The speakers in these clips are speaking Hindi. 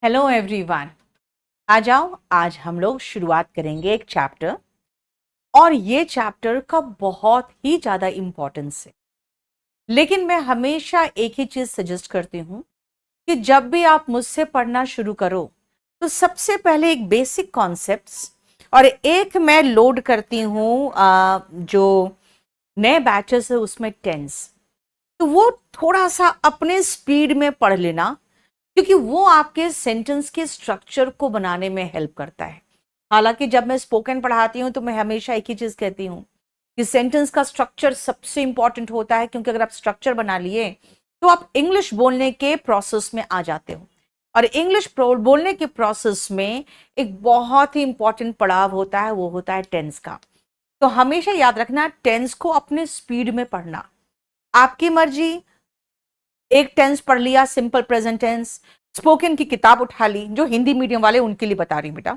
Hello everyone. आ जाओ, आज हम लोग शुरुआत करेंगे एक चैप्टर और ये चैप्टर का बहुत ही ज़्यादा इम्पोर्टेंस है। लेकिन मैं हमेशा एक ही चीज़ सजेस्ट करती हूँ कि जब भी आप मुझसे पढ़ना शुरू करो तो सबसे पहले एक बेसिक कॉन्सेप्ट्स और एक मैं लोड करती हूँ जो नए बैचेस है उसमें टेंस, तो वो थोड़ा सा अपने स्पीड में पढ़ लेना, क्योंकि वो आपके सेंटेंस के स्ट्रक्चर को बनाने में हेल्प करता है। हालांकि जब मैं स्पोकन पढ़ाती हूँ तो मैं हमेशा एक ही चीज कहती हूँ कि सेंटेंस का स्ट्रक्चर सबसे इंपॉर्टेंट होता है, क्योंकि अगर आप स्ट्रक्चर बना लिए तो आप इंग्लिश बोलने के प्रोसेस में आ जाते हो। और इंग्लिश बोलने के प्रोसेस में एक बहुत ही इंपॉर्टेंट पड़ाव होता है, वो होता है टेंस का। तो हमेशा याद रखना, टेंस को अपने स्पीड में पढ़ना। आपकी मर्जी, एक टेंस पढ़ लिया, सिंपल प्रेजेंट टेंस, स्पोकन की किताब उठा ली, जो हिंदी मीडियम वाले उनके लिए बता रही हूं बेटा,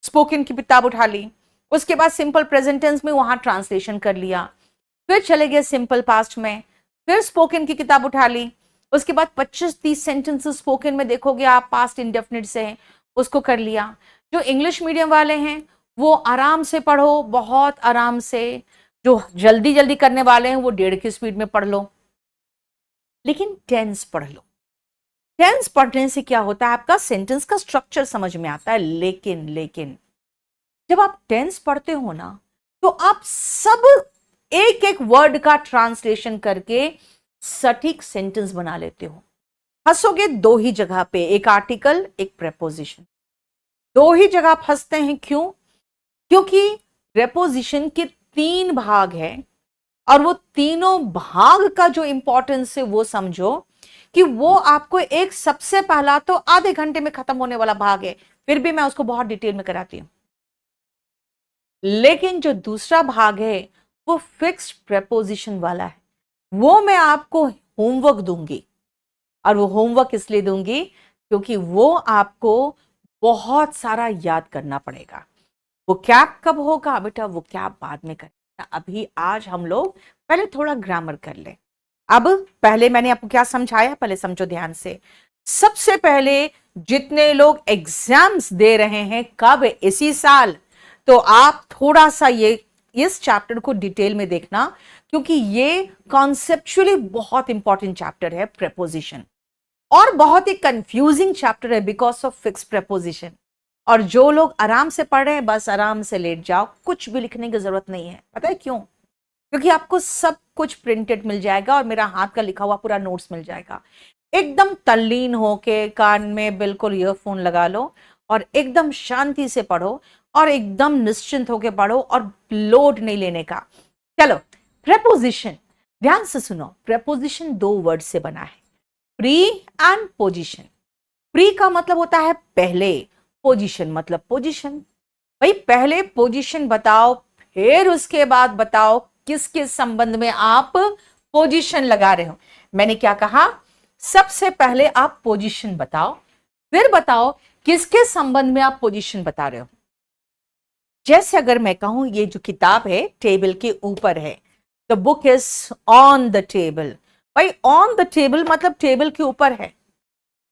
स्पोकन की किताब उठा ली, उसके बाद सिंपल प्रेजेंट टेंस में वहां ट्रांसलेशन कर लिया, फिर चले गए सिंपल पास्ट में, फिर स्पोकन की किताब उठा ली, उसके बाद 25-30 सेंटेंसेस स्पोकन में देखोगे आप पास्ट इंडेफिनिट से हैं, उसको कर लिया। जो इंग्लिश मीडियम वाले हैं वो आराम से पढ़ो, बहुत आराम से। जो जल्दी जल्दी करने वाले हैं वो 1.5 की स्पीड में पढ़ लो, लेकिन टेंस पढ़ लो। टेंस पढ़ने से क्या होता है, आपका सेंटेंस का स्ट्रक्चर समझ में आता है। लेकिन जब आप टेंस पढ़ते हो ना, तो आप सब एक एक वर्ड का ट्रांसलेशन करके सटीक सेंटेंस बना लेते हो। हंसोगे दो ही जगह पे, एक आर्टिकल एक प्रेपोजिशन, दो ही जगह आप हंसते हैं। क्यों? क्योंकि प्रेपोजिशन के 3 भाग हैं और वो तीनों भाग का जो इंपॉर्टेंस है वो समझो कि वो आपको एक सबसे पहला तो आधे घंटे में खत्म होने वाला भाग है, फिर भी मैं उसको बहुत डिटेल में कराती हूं। लेकिन जो दूसरा भाग है वो फिक्स्ड प्रेपोजिशन वाला है, वो मैं आपको होमवर्क दूंगी। और वो होमवर्क इसलिए दूंगी क्योंकि वो आपको बहुत सारा याद करना पड़ेगा। वो क्या कब होगा बेटा, वो क्या बाद में करेगा। अभी आज हम लोग पहले थोड़ा ग्रामर कर ले। अब पहले मैंने आपको क्या समझाया, पहले समझो ध्यान से। सबसे पहले जितने लोग एग्जाम्स दे रहे हैं, कब, इसी साल, तो आप थोड़ा सा ये इस चैप्टर को डिटेल में देखना, क्योंकि ये कॉन्सेप्चुअली बहुत इंपॉर्टेंट चैप्टर है प्रेपोजिशन, और बहुत ही कंफ्यूजिंग चैप्टर है बिकॉज ऑफ फिक्स प्रेपोजिशन। और जो लोग आराम से पढ़ रहे हैं बस आराम से लेट जाओ, कुछ भी लिखने की जरूरत नहीं है। पता है क्यों? क्योंकि आपको सब कुछ प्रिंटेड मिल जाएगा और मेरा हाथ का लिखा हुआ पूरा नोट्स मिल जाएगा। एकदम तल्लीन होके कान में बिल्कुल ईयरफोन लगा लो और एकदम शांति से पढ़ो, और एकदम निश्चिंत होके पढ़ो और लोड नहीं लेने का। चलो, प्रेपोजिशन ध्यान से सुनो। प्रेपोजिशन 2 वर्ड से बना है, प्री एंड पोजिशन। प्री का मतलब होता है पहले, पोजीशन मतलब पोजीशन। भाई पहले पोजीशन बताओ, फिर उसके बाद बताओ किसके संबंध में आप पोजीशन लगा रहे हो। मैंने क्या कहा, सबसे पहले आप पोजीशन बताओ, फिर बताओ किसके संबंध में आप पोजीशन बता रहे हो। जैसे अगर मैं कहूं ये जो किताब है टेबल के ऊपर है, the book is on the table. भाई ऑन द टेबल मतलब टेबल के ऊपर है।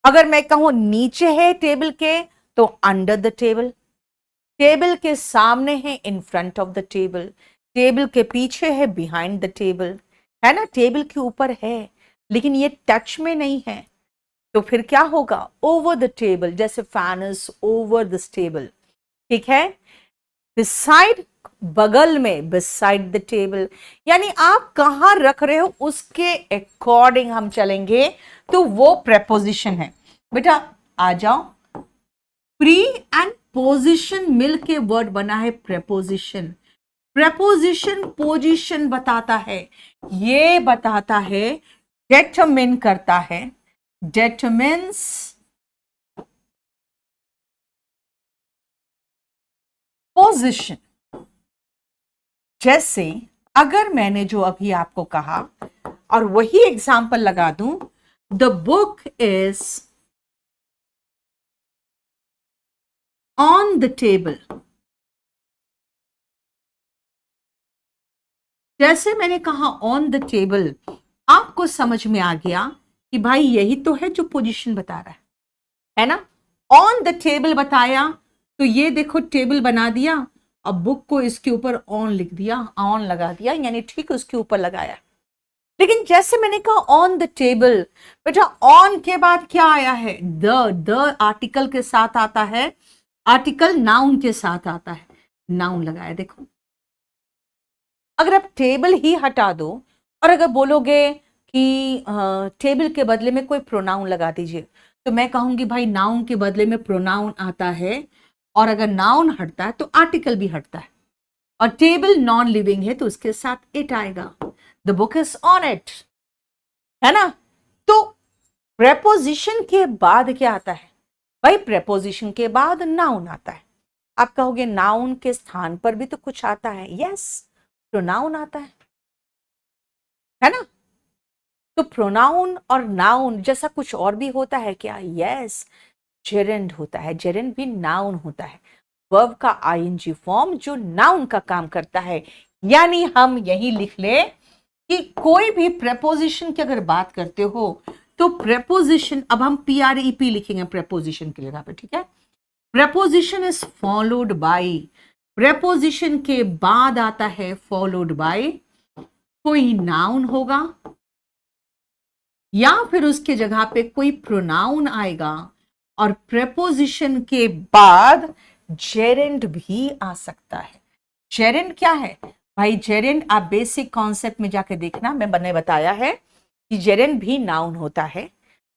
अगर मैं कहूं नीचे है टेबल के, तो अंडर द टेबल। टेबल के सामने है इन front of the table, table के पीछे है बिहाइंड द टेबल, है ना। टेबल के ऊपर है लेकिन ये टच में नहीं है, तो फिर क्या होगा, ओवर द टेबल, जैसे fan is over this table. ठीक है। बिसाइड, बगल में, बिसाइड द टेबल, यानी आप कहां रख रहे हो उसके अकॉर्डिंग हम चलेंगे, तो वो प्रेपोजिशन है। बेटा आ जाओ, प्री एंड पोजिशन मिलके वर्ड बना है प्रेपोजिशन। प्रेपोजिशन पोजिशन बताता है, ये बताता है, डेटरमिन करता है, डेटरमिन्स पोजिशन। जैसे अगर मैंने जो अभी आपको कहा और वही एग्जाम्पल लगा दूं, the book is on the table. जैसे मैंने कहा ऑन द टेबल, आपको समझ में आ गया कि भाई यही तो है जो पोजीशन बता रहा है ना। ऑन द टेबल बताया, तो ये देखो टेबल बना दिया, अब बुक को इसके ऊपर ऑन लिख दिया, ऑन लगा दिया, यानी ठीक उसके ऊपर लगाया। लेकिन जैसे मैंने कहा ऑन द टेबल, बेटा ऑन के बाद क्या आया है? द आर्टिकल के साथ आता है, आर्टिकल नाउन के साथ आता है, नाउन लगाया। देखो अगर आप टेबल ही हटा दो और अगर बोलोगे कि टेबल के बदले में कोई प्रोनाउन लगा दीजिए, तो मैं कहूंगी भाई नाउन के बदले में प्रोनाउन आता है, और अगर नाउन हटता है तो आर्टिकल भी हटता है, और टेबल नॉन लिविंग है तो उसके साथ इट आएगा, the book is on it, है ना। तो प्रेपोजिशन के बाद क्या आता है भाई? प्रेपोजिशन के बाद नाउन आता है। आप कहोगे नाउन के स्थान पर भी तो कुछ आता है, यस, प्रोनाउन आता है ना। तो प्रोनाउन और नाउन जैसा कुछ और भी होता है क्या? यस, जेरेंड होता है, जेरेंड भी नाउन होता है, वर्ब का आईएनजी फॉर्म जो नाउन का काम करता है। यानी हम यही लिख ले कि कोई भी प्रेपोजिशन की अगर बात करते हो तो प्रेपोजिशन, अब हम PREP लिखेंगे प्रेपोजिशन की जगह पे, ठीक है। Preposition is followed by, preposition के बाद आता है फॉलोड बाय कोई नाउन होगा या फिर उसके जगह पे कोई प्रोनाउन आएगा, और प्रेपोजिशन के बाद जेरेंड भी आ सकता है। जेरेंड क्या है भाई? जेरेंड आप बेसिक कॉन्सेप्ट में जाके देखना, मैंने बताया है कि जेरेंड भी नाउन होता है,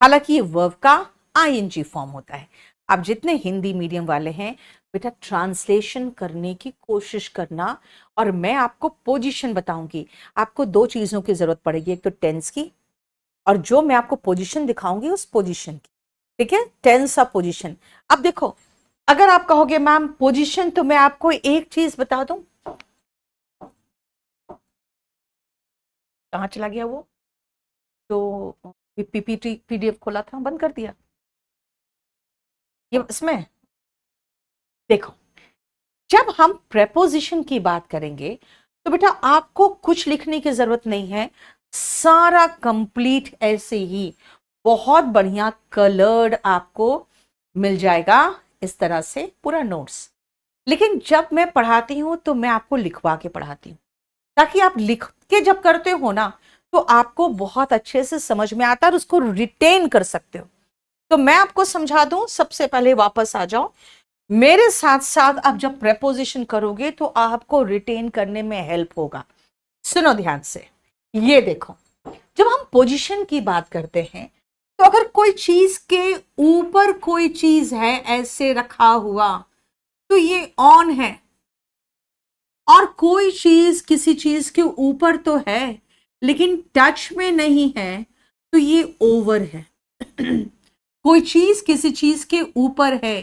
हालांकि ये वर्ब का आईएनजी फॉर्म होता है। आप जितने हिंदी मीडियम वाले हैं बेटा ट्रांसलेशन करने की कोशिश करना, और मैं आपको पोजीशन बताऊंगी। आपको दो चीजों की जरूरत पड़ेगी, एक तो टेंस की, और जो मैं आपको पोजीशन दिखाऊंगी उस पोजीशन की, ठीक है, टेंस ऑफ पोजीशन। अब देखो अगर आप कहोगे मैम पोजीशन, तो मैं आपको एक चीज बता दूं, कहां चला गया वो तो PPT PDF खोला था, बंद कर दिया ये इसमें। देखो जब हम प्रेपोजिशन की बात करेंगे तो बेटा आपको कुछ लिखने की जरूरत नहीं है, सारा कंप्लीट ऐसे ही बहुत बढ़िया कलर्ड आपको मिल जाएगा, इस तरह से पूरा नोट्स। लेकिन जब मैं पढ़ाती हूं तो मैं आपको लिखवा के पढ़ाती हूं, ताकि आप लिख के जब करते हो ना तो आपको बहुत अच्छे से समझ में आता है और उसको रिटेन कर सकते हो। तो मैं आपको समझा दूं, सबसे पहले वापस आ जाओ मेरे साथ साथ। आप जब प्रेपोजिशन करोगे तो आपको रिटेन करने में हेल्प होगा। सुनो ध्यान से, ये देखो जब हम पोजीशन की बात करते हैं तो अगर कोई चीज के ऊपर कोई चीज है ऐसे रखा हुआ तो ये ऑन है, और कोई चीज किसी चीज के ऊपर तो है लेकिन टच में नहीं है तो ये ओवर है। कोई चीज किसी चीज के ऊपर है,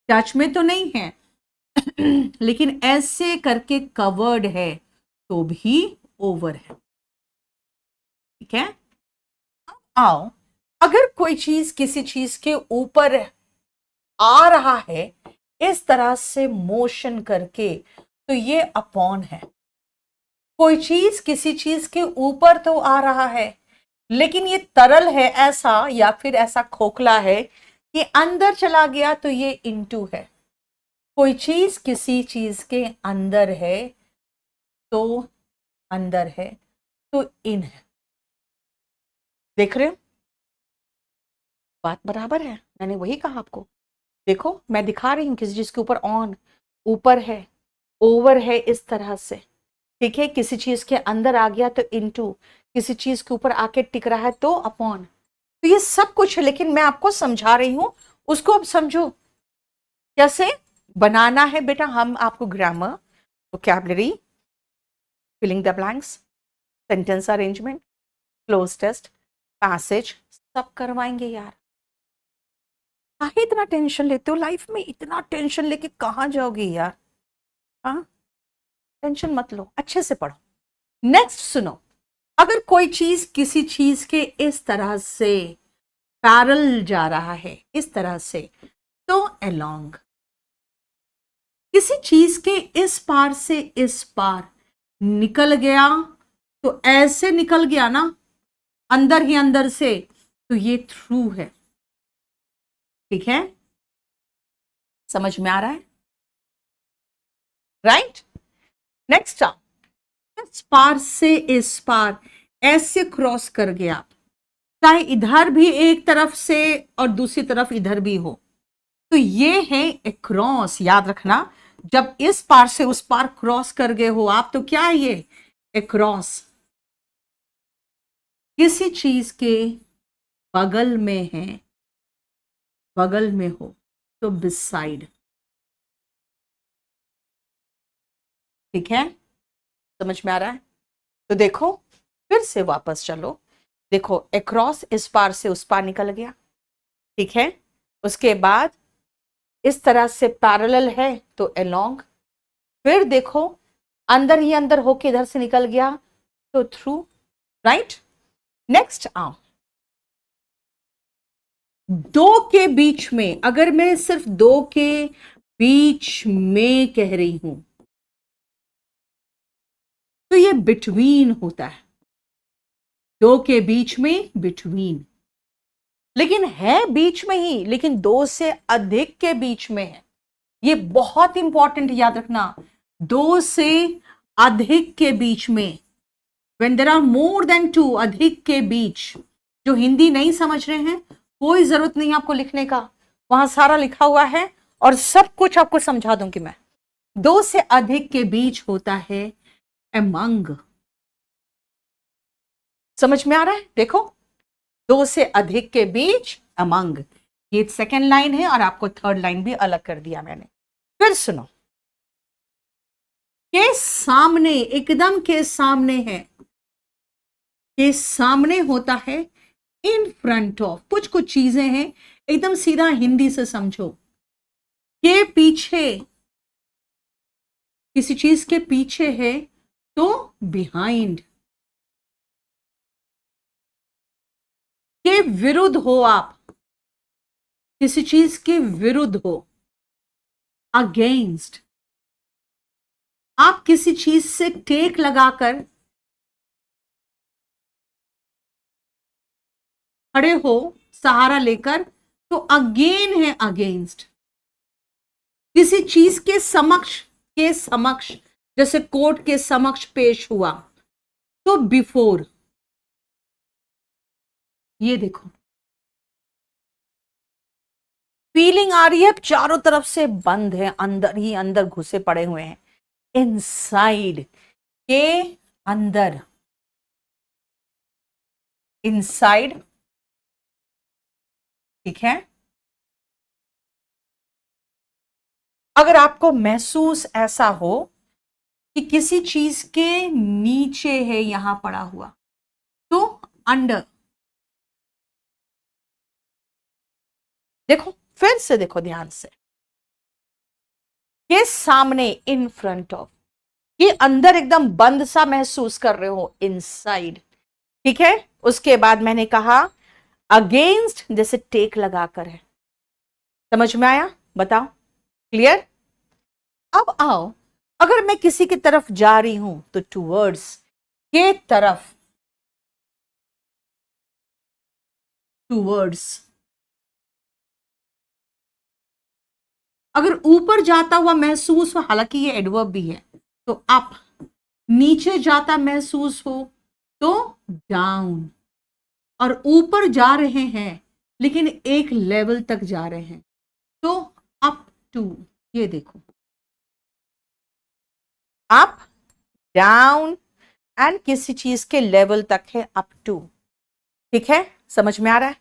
टच में तो नहीं है लेकिन ऐसे करके कवर्ड है तो भी ओवर है, ठीक है। आओ, अगर कोई चीज किसी चीज के ऊपर आ रहा है इस तरह से मोशन करके तो ये अपॉन है। कोई चीज किसी चीज के ऊपर तो आ रहा है लेकिन ये तरल है ऐसा, या फिर ऐसा खोखला है कि अंदर चला गया तो ये इनटू है। कोई चीज किसी चीज के अंदर है तो अंदर है तो इन है। देख रहे हो बात बराबर है, मैंने वही कहा आपको। देखो मैं दिखा रही हूं किसी चीज के ऊपर ऑन, ऊपर है, ओवर है, इस तरह से, ठीक है। किसी चीज के अंदर आ गया तो इनटू, किसी चीज के ऊपर आके टिक रहा है तो अपॉन। तो ये सब कुछ है, लेकिन मैं आपको समझा रही हूं, उसको अब समझो कैसे बनाना है बेटा। हम आपको grammar, vocabulary, filling the blanks, sentence arrangement, cloze test, passage सब करवाएंगे यार। काहे इतना टेंशन लेते हो लाइफ में? इतना टेंशन लेके कहां जाओगे यार? हाँ, टेंशन मत लो, अच्छे से पढ़ो। नेक्स्ट सुनो, अगर कोई चीज किसी चीज के इस तरह से पैरेलल जा रहा है, इस तरह से, तो अलोंग। किसी चीज के इस पार से इस पार निकल गया तो ऐसे निकल गया ना, अंदर ही अंदर से, तो ये थ्रू है, ठीक है। समझ में आ रहा है? राइट। नेक्स्ट इस पार से इस पार ऐसे क्रॉस कर गया आप, चाहे इधर भी एक तरफ से और दूसरी तरफ इधर भी हो, तो ये है अक्रॉस। याद रखना, जब इस पार से उस पार क्रॉस कर गए हो आप, तो क्या है ये? अक्रॉस। किसी चीज के बगल में है, बगल में हो तो बिसाइड। ठीक है, समझ में आ रहा है? तो देखो, फिर से वापस चलो। देखो, अक्रॉस इस पार से उस पार निकल गया, ठीक है। उसके बाद इस तरह से पैरेलल है तो अलोंग, फिर देखो अंदर ही अंदर होके इधर से निकल गया तो थ्रू। राइट। नेक्स्ट आओ, दो के बीच में, अगर मैं सिर्फ दो के बीच में कह रही हूं तो ये बिटवीन होता है। दो के बीच में बिटवीन, लेकिन है बीच में ही, लेकिन दो से अधिक के बीच में है। ये बहुत इंपॉर्टेंट, याद रखना। दो से अधिक के बीच में, when there are more than two, अधिक के बीच। जो हिंदी नहीं समझ रहे हैं, कोई जरूरत नहीं आपको लिखने का, वहां सारा लिखा हुआ है और सब कुछ आपको समझा दूंगी मैं। दो से अधिक के बीच होता है among। समझ में आ रहा है? देखो, दो से अधिक के बीच among, ये सेकेंड लाइन है और आपको थर्ड लाइन भी अलग कर दिया मैंने। फिर सुनो, के सामने, एकदम के सामने है, के सामने होता है इन फ्रंट ऑफ। कुछ कुछ चीजें हैं, एकदम सीधा हिंदी से समझो। के पीछे, किसी चीज के पीछे है तो बिहाइंड। के विरुद्ध हो आप, किसी चीज के विरुद्ध हो, अगेंस्ट। आप किसी चीज से टेक लगाकर खड़े हो, सहारा लेकर, तो अगेन है अगेंस्ट। किसी चीज के समक्ष, के समक्ष, जैसे कोर्ट के समक्ष पेश हुआ तो बिफोर। ये देखो, फीलिंग आ रही है चारों तरफ से बंद है, अंदर ही अंदर घुसे पड़े हुए हैं। इनसाइड, के अंदर, इनसाइड। ठीक है। अगर आपको महसूस ऐसा हो कि किसी चीज के नीचे है यहां पड़ा हुआ, तो अंडर। देखो, फिर से देखो ध्यान से, के सामने, इन फ्रंट ऑफ, ये अंदर एकदम बंद सा महसूस कर रहे हो, इनसाइड। ठीक है। उसके बाद मैंने कहा अगेंस्ट, जैसे टेक लगाकर है। समझ में आया? बताओ, क्लियर? अब आओ, अगर मैं किसी की तरफ जा रही हूं तो टूवर्ड्स, के तरफ, टूवर्ड्स। अगर ऊपर जाता हुआ महसूस हो, हालांकि ये एडवर्ब भी है, तो अप। नीचे जाता महसूस हो तो डाउन। और ऊपर जा रहे हैं लेकिन एक लेवल तक जा रहे हैं तो अप टू। ये देखो, अप, डाउन एंड किसी चीज के लेवल तक है अप टू। ठीक है, समझ में आ रहा है?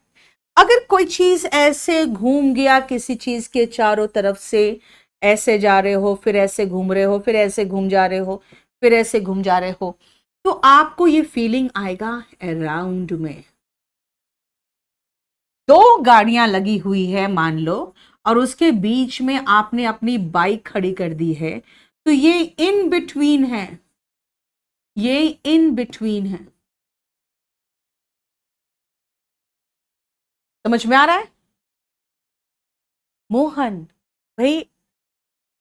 अगर कोई चीज ऐसे घूम गया किसी चीज के चारों तरफ से, ऐसे जा रहे हो, फिर ऐसे घूम रहे हो, फिर ऐसे घूम जा रहे हो, फिर ऐसे घूम जा रहे हो, तो आपको ये फीलिंग आएगा अराउंड में। दो गाड़ियां लगी हुई है मान लो, और उसके बीच में आपने अपनी बाइक खड़ी कर दी है, तो ये इन बिटवीन है, ये इन बिटवीन है। समझ में आ रहा है? मोहन भाई,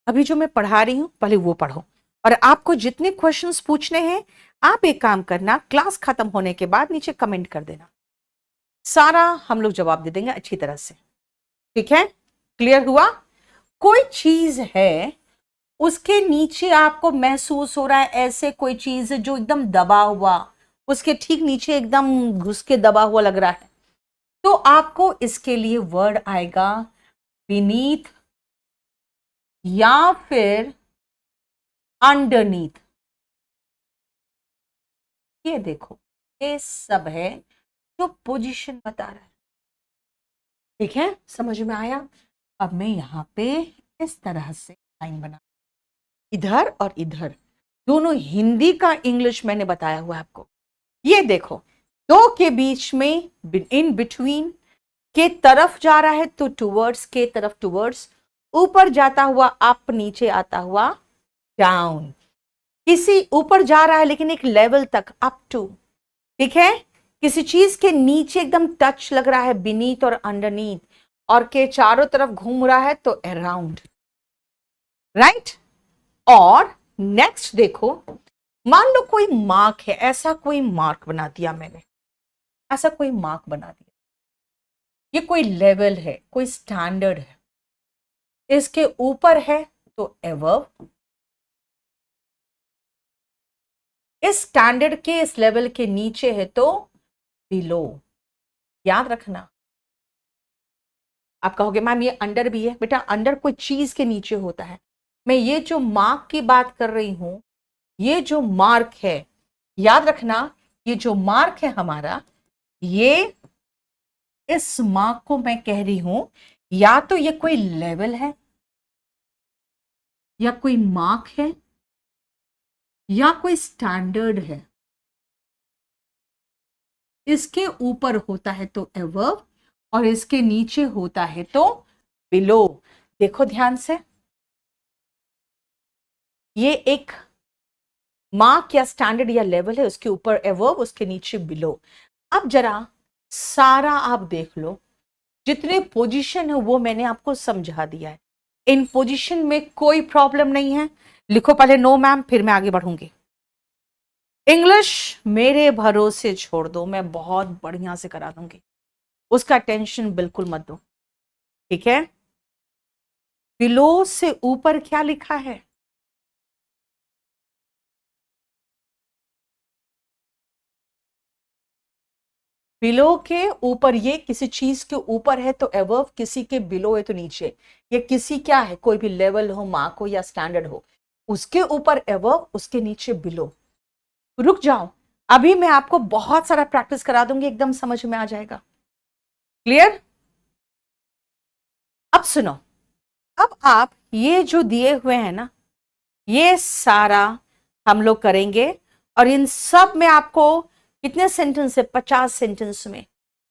अभी जो मैं पढ़ा रही हूं पहले वो पढ़ो, और आपको जितने क्वेश्चंस पूछने हैं आप एक काम करना, क्लास खत्म होने के बाद नीचे कमेंट कर देना, सारा हम लोग जवाब दे देंगे अच्छी तरह से। ठीक है, क्लियर हुआ? कोई चीज है उसके नीचे आपको महसूस हो रहा है ऐसे कोई चीज जो एकदम दबा हुआ, उसके ठीक नीचे एकदम घुस के दबा हुआ लग रहा है, तो आपको इसके लिए वर्ड आएगा बीनीथ या फिर अंडरनीथ। ये देखो, ये सब है जो पोजीशन बता रहा है। ठीक है, समझ में आया? अब मैं यहां पे इस तरह से लाइन बना, इधर और इधर, दोनों हिंदी का इंग्लिश मैंने बताया हुआ आपको। ये देखो, दो के बीच में इन बिटवीन, के तरफ जा रहा है तो टुवर्ड्स, के तरफ टुवर्ड्स, ऊपर जाता हुआ अप, नीचे आता हुआ डाउन, किसी ऊपर जा रहा है लेकिन एक लेवल तक, अप टू। ठीक है, किसी चीज के नीचे एकदम टच लग रहा है, बीनीथ और अंडरनीथ, और के चारों तरफ घूम रहा है तो अराउंड, राइट। और नेक्स्ट देखो, मान लो कोई मार्क है, ऐसा कोई मार्क बना दिया मैंने, ऐसा कोई मार्क बना दिया, ये कोई लेवल है, कोई स्टैंडर्ड है, इसके ऊपर है तो अबव, इस स्टैंडर्ड के इस लेवल के नीचे है तो बिलो। याद रखना। आप कहोगे मैम ये अंडर भी है, बेटा अंडर कोई चीज के नीचे होता है। मैं ये जो मार्क की बात कर रही हूं, ये जो मार्क है, याद रखना, ये जो मार्क है हमारा, ये इस मार्क को मैं कह रही हूं, या तो ये कोई लेवल है, या कोई मार्क है, या कोई स्टैंडर्ड है। इसके ऊपर होता है तो अबव, और इसके नीचे होता है तो बिलो। देखो ध्यान से, ये एक मार्क या स्टैंडर्ड या लेवल है, उसके ऊपर अबव, उसके नीचे बिलो। अब जरा सारा आप देख लो, जितने पोजीशन है वो मैंने आपको समझा दिया है। इन पोजीशन में कोई प्रॉब्लम नहीं है। लिखो पहले नो मैम, फिर मैं आगे बढ़ूंगी। इंग्लिश मेरे भरोसे छोड़ दो, मैं बहुत बढ़िया से करा दूंगी, उसका टेंशन बिल्कुल मत दो। ठीक है, बिलो से ऊपर क्या लिखा है? बिलो के ऊपर, ये किसी चीज के ऊपर है तो अबव, किसी के बिलो है तो नीचे। ये किसी क्या है, कोई भी लेवल हो, मार्क हो या स्टैंडर्ड हो, उसके ऊपर अबव, उसके नीचे बिलो। रुक जाओ, अभी मैं आपको बहुत सारा प्रैक्टिस करा दूंगी, एकदम समझ में आ जाएगा। क्लियर? अब सुनो, अब आप ये जो दिए हुए हैं ना, ये सारा हम लोग करेंगे, और इन सब में आपको कितने सेंटेंस है? 50 सेंटेंस में,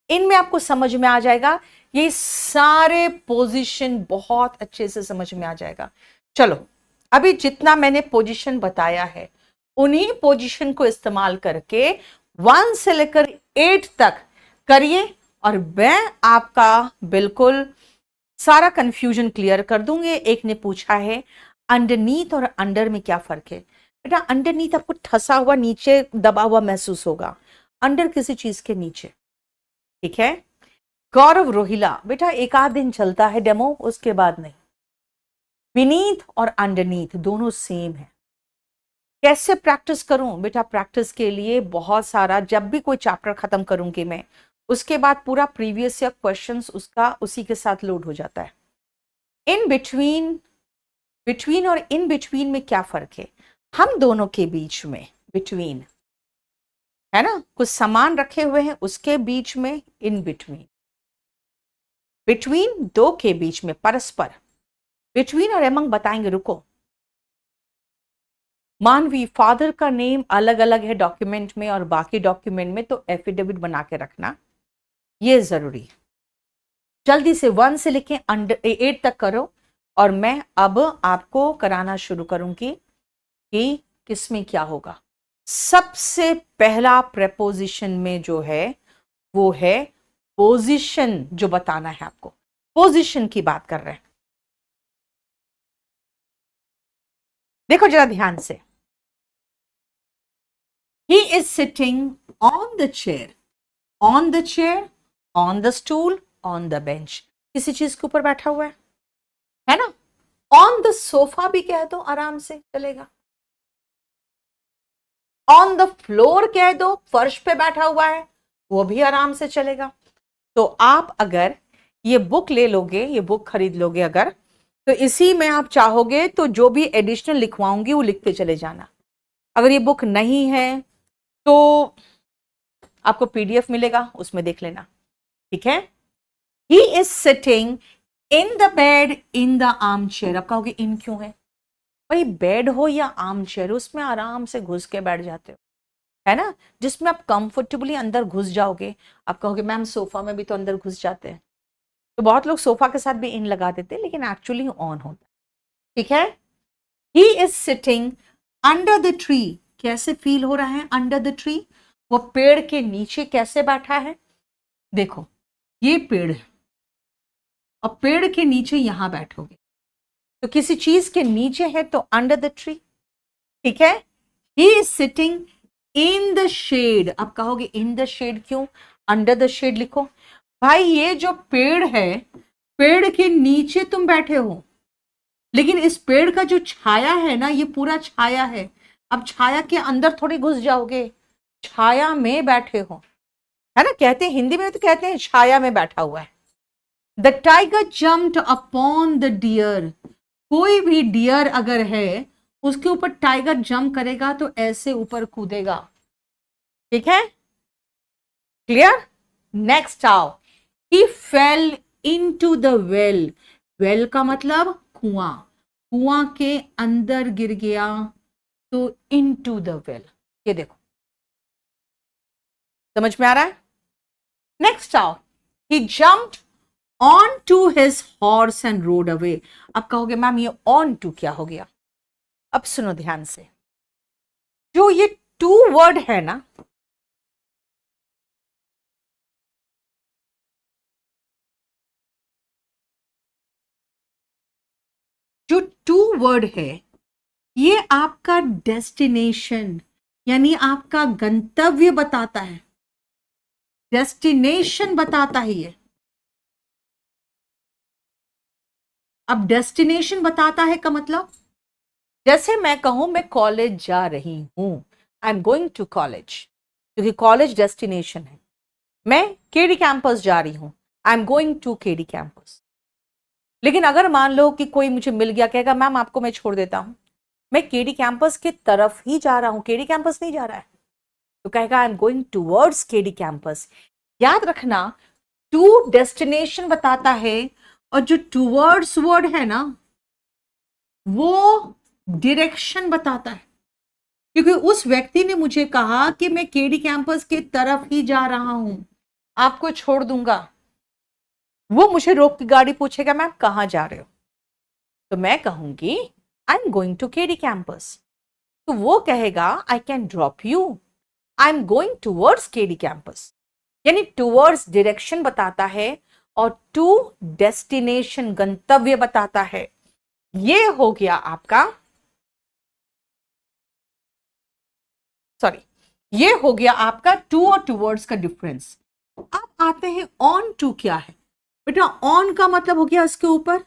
इनमें आपको समझ में आ जाएगा, ये सारे पोजीशन बहुत अच्छे से समझ में आ जाएगा। चलो, अभी जितना मैंने पोजीशन बताया है, उन्हीं पोजीशन को इस्तेमाल करके 1 से लेकर 8 तक करिए, और मैं आपका बिल्कुल सारा कंफ्यूजन क्लियर कर दूंगी। एक ने पूछा है अंडरनीथ और अंडर में क्या फर्क है? बेटा अंडरनीथ आपको ठसा हुआ, नीचे दबा हुआ महसूस होगा, अंडर किसी चीज के नीचे। ठीक है, गौरव रोहिला, बेटा एक आध दिन चलता है डेमो, उसके बाद नहीं। बीनीथ और अंडरनीथ दोनों सेम है। कैसे प्रैक्टिस करूं? बेटा प्रैक्टिस के लिए बहुत सारा, जब भी कोई चैप्टर खत्म करूंगी मैं, उसके बाद पूरा प्रीवियस या क्वेश्चंस उसका उसी के साथ लोड हो जाता है। इन बिटवीन, बिटवीन और इन बिटवीन में क्या फर्क है? हम दोनों के बीच में बिटवीन है ना, कुछ सामान रखे हुए हैं, उसके बीच में इन बिटवीन। बिटवीन दो के बीच में परस्पर, बिटवीन और एमंग बताएंगे, रुको। मानवी, फादर का नेम अलग अलग है डॉक्यूमेंट में और बाकी डॉक्यूमेंट में, तो एफिडेविट बना के रखना, ये जरूरी। जल्दी से 1 से लेके 8 तक करो, और मैं अब आपको कराना शुरू करूंगी कि किसमें क्या होगा। सबसे पहला प्रेपोजिशन में जो है वो है पोजीशन, जो बताना है आपको, पोजीशन की बात कर रहे हैं। देखो जरा ध्यान से, ही is sitting on the chair, on the chair, on the stool, on the bench, किसी चीज के ऊपर बैठा हुआ है ना? ऑन द सोफा भी कह दो, आराम से चलेगा। ऑन द फ्लोर कह दो, फर्श पे बैठा हुआ है, वो भी आराम से चलेगा। तो आप अगर ये बुक ले लोगे, ये बुक खरीद लोगे अगर, तो इसी में आप चाहोगे तो जो भी एडिशनल लिखवाऊंगी वो लिखते चले जाना। अगर ये बुक नहीं है तो आपको पीडीएफ मिलेगा, उसमें देख लेना, ठीक है। He is sitting in the bed in the arm chair. आप कहोगे इन क्यों है भाई, बेड हो या आर्म चेयर, उसमें आराम से घुस के बैठ जाते हो, है ना, जिसमें आप कंफर्टेबली अंदर घुस जाओगे। आप कहोगे मैम सोफा में भी तो अंदर घुस जाते हैं, तो बहुत लोग सोफा के साथ भी इन लगा देते हैं, लेकिन एक्चुअली ऑन होता है, ठीक है। He is sitting under the tree. कैसे फील हो रहा है अंडर द ट्री, वो पेड़ के नीचे कैसे बैठा है। देखो ये पेड़ है और पेड़ के नीचे यहां बैठोगे, तो किसी चीज के नीचे है तो अंडर द ट्री, ठीक है। He is sitting in the shade. आप कहोगे इन द शेड क्यों, अंडर द शेड लिखो। भाई ये जो पेड़ है, पेड़ के नीचे तुम बैठे हो, लेकिन इस पेड़ का जो छाया है ना, ये पूरा छाया है। अब छाया के अंदर थोड़ी घुस जाओगे, छाया में बैठे हो, है ना, कहते हैं हिंदी में तो कहते हैं छाया में बैठा हुआ है। The tiger jumped upon the deer. कोई भी डियर अगर है, उसके ऊपर टाइगर जंप करेगा तो ऐसे ऊपर कूदेगा, ठीक है, क्लियर। नेक्स्ट आओ, he fell into the well. Well का मतलब कुआं, कुआं के अंदर गिर गया तो इनटू द वेल। ये देखो, समझ में आ रहा है। नेक्स्ट आओ, he jumped on to his horse and rode away. अब कहोगे मैम ये ऑन टू क्या हो गया। अब सुनो ध्यान से, जो ये टू वर्ड है ना, जो टू वर्ड है, ये आपका डेस्टिनेशन यानी आपका गंतव्य बताता है, डेस्टिनेशन बताता है ये। अब डेस्टिनेशन बताता है का मतलब, जैसे मैं कहूं मैं कॉलेज जा रही हूं, I am going to college, क्योंकि कॉलेज डेस्टिनेशन है। मैं केडी कैंपस जा रही हूं, I am going to KD campus. लेकिन अगर मान लो कि कोई मुझे मिल गया, कहेगा मैम आपको मैं छोड़ देता हूं, मैं केडी कैंपस की तरफ ही जा रहा हूं, केडी कैंपस नहीं जा रहा है, तो कहेगा आई am going towards KD campus. याद रखना, टू डेस्टिनेशन बताता है और जो टूवर्ड्स वर्ड है ना, वो डायरेक्शन बताता है। क्योंकि उस व्यक्ति ने मुझे कहा कि मैं केडी कैंपस की तरफ ही जा रहा हूं, आपको छोड़ दूंगा। वो मुझे रोक के गाड़ी पूछेगा मैम कहां जा रहे हो, तो मैं कहूंगी I am going to KD campus. तो वो कहेगा I can drop you, I am going towards KD campus. यानी टूवर्ड्स डायरेक्शन बताता है और टू डेस्टिनेशन गंतव्य बताता है। ये हो गया आपका, सॉरी, ये हो गया आपका टू और टूवर्ड्स का डिफरेंस। अब आते हैं ऑन टू क्या है। बेटा ऑन का मतलब हो गया इसके ऊपर,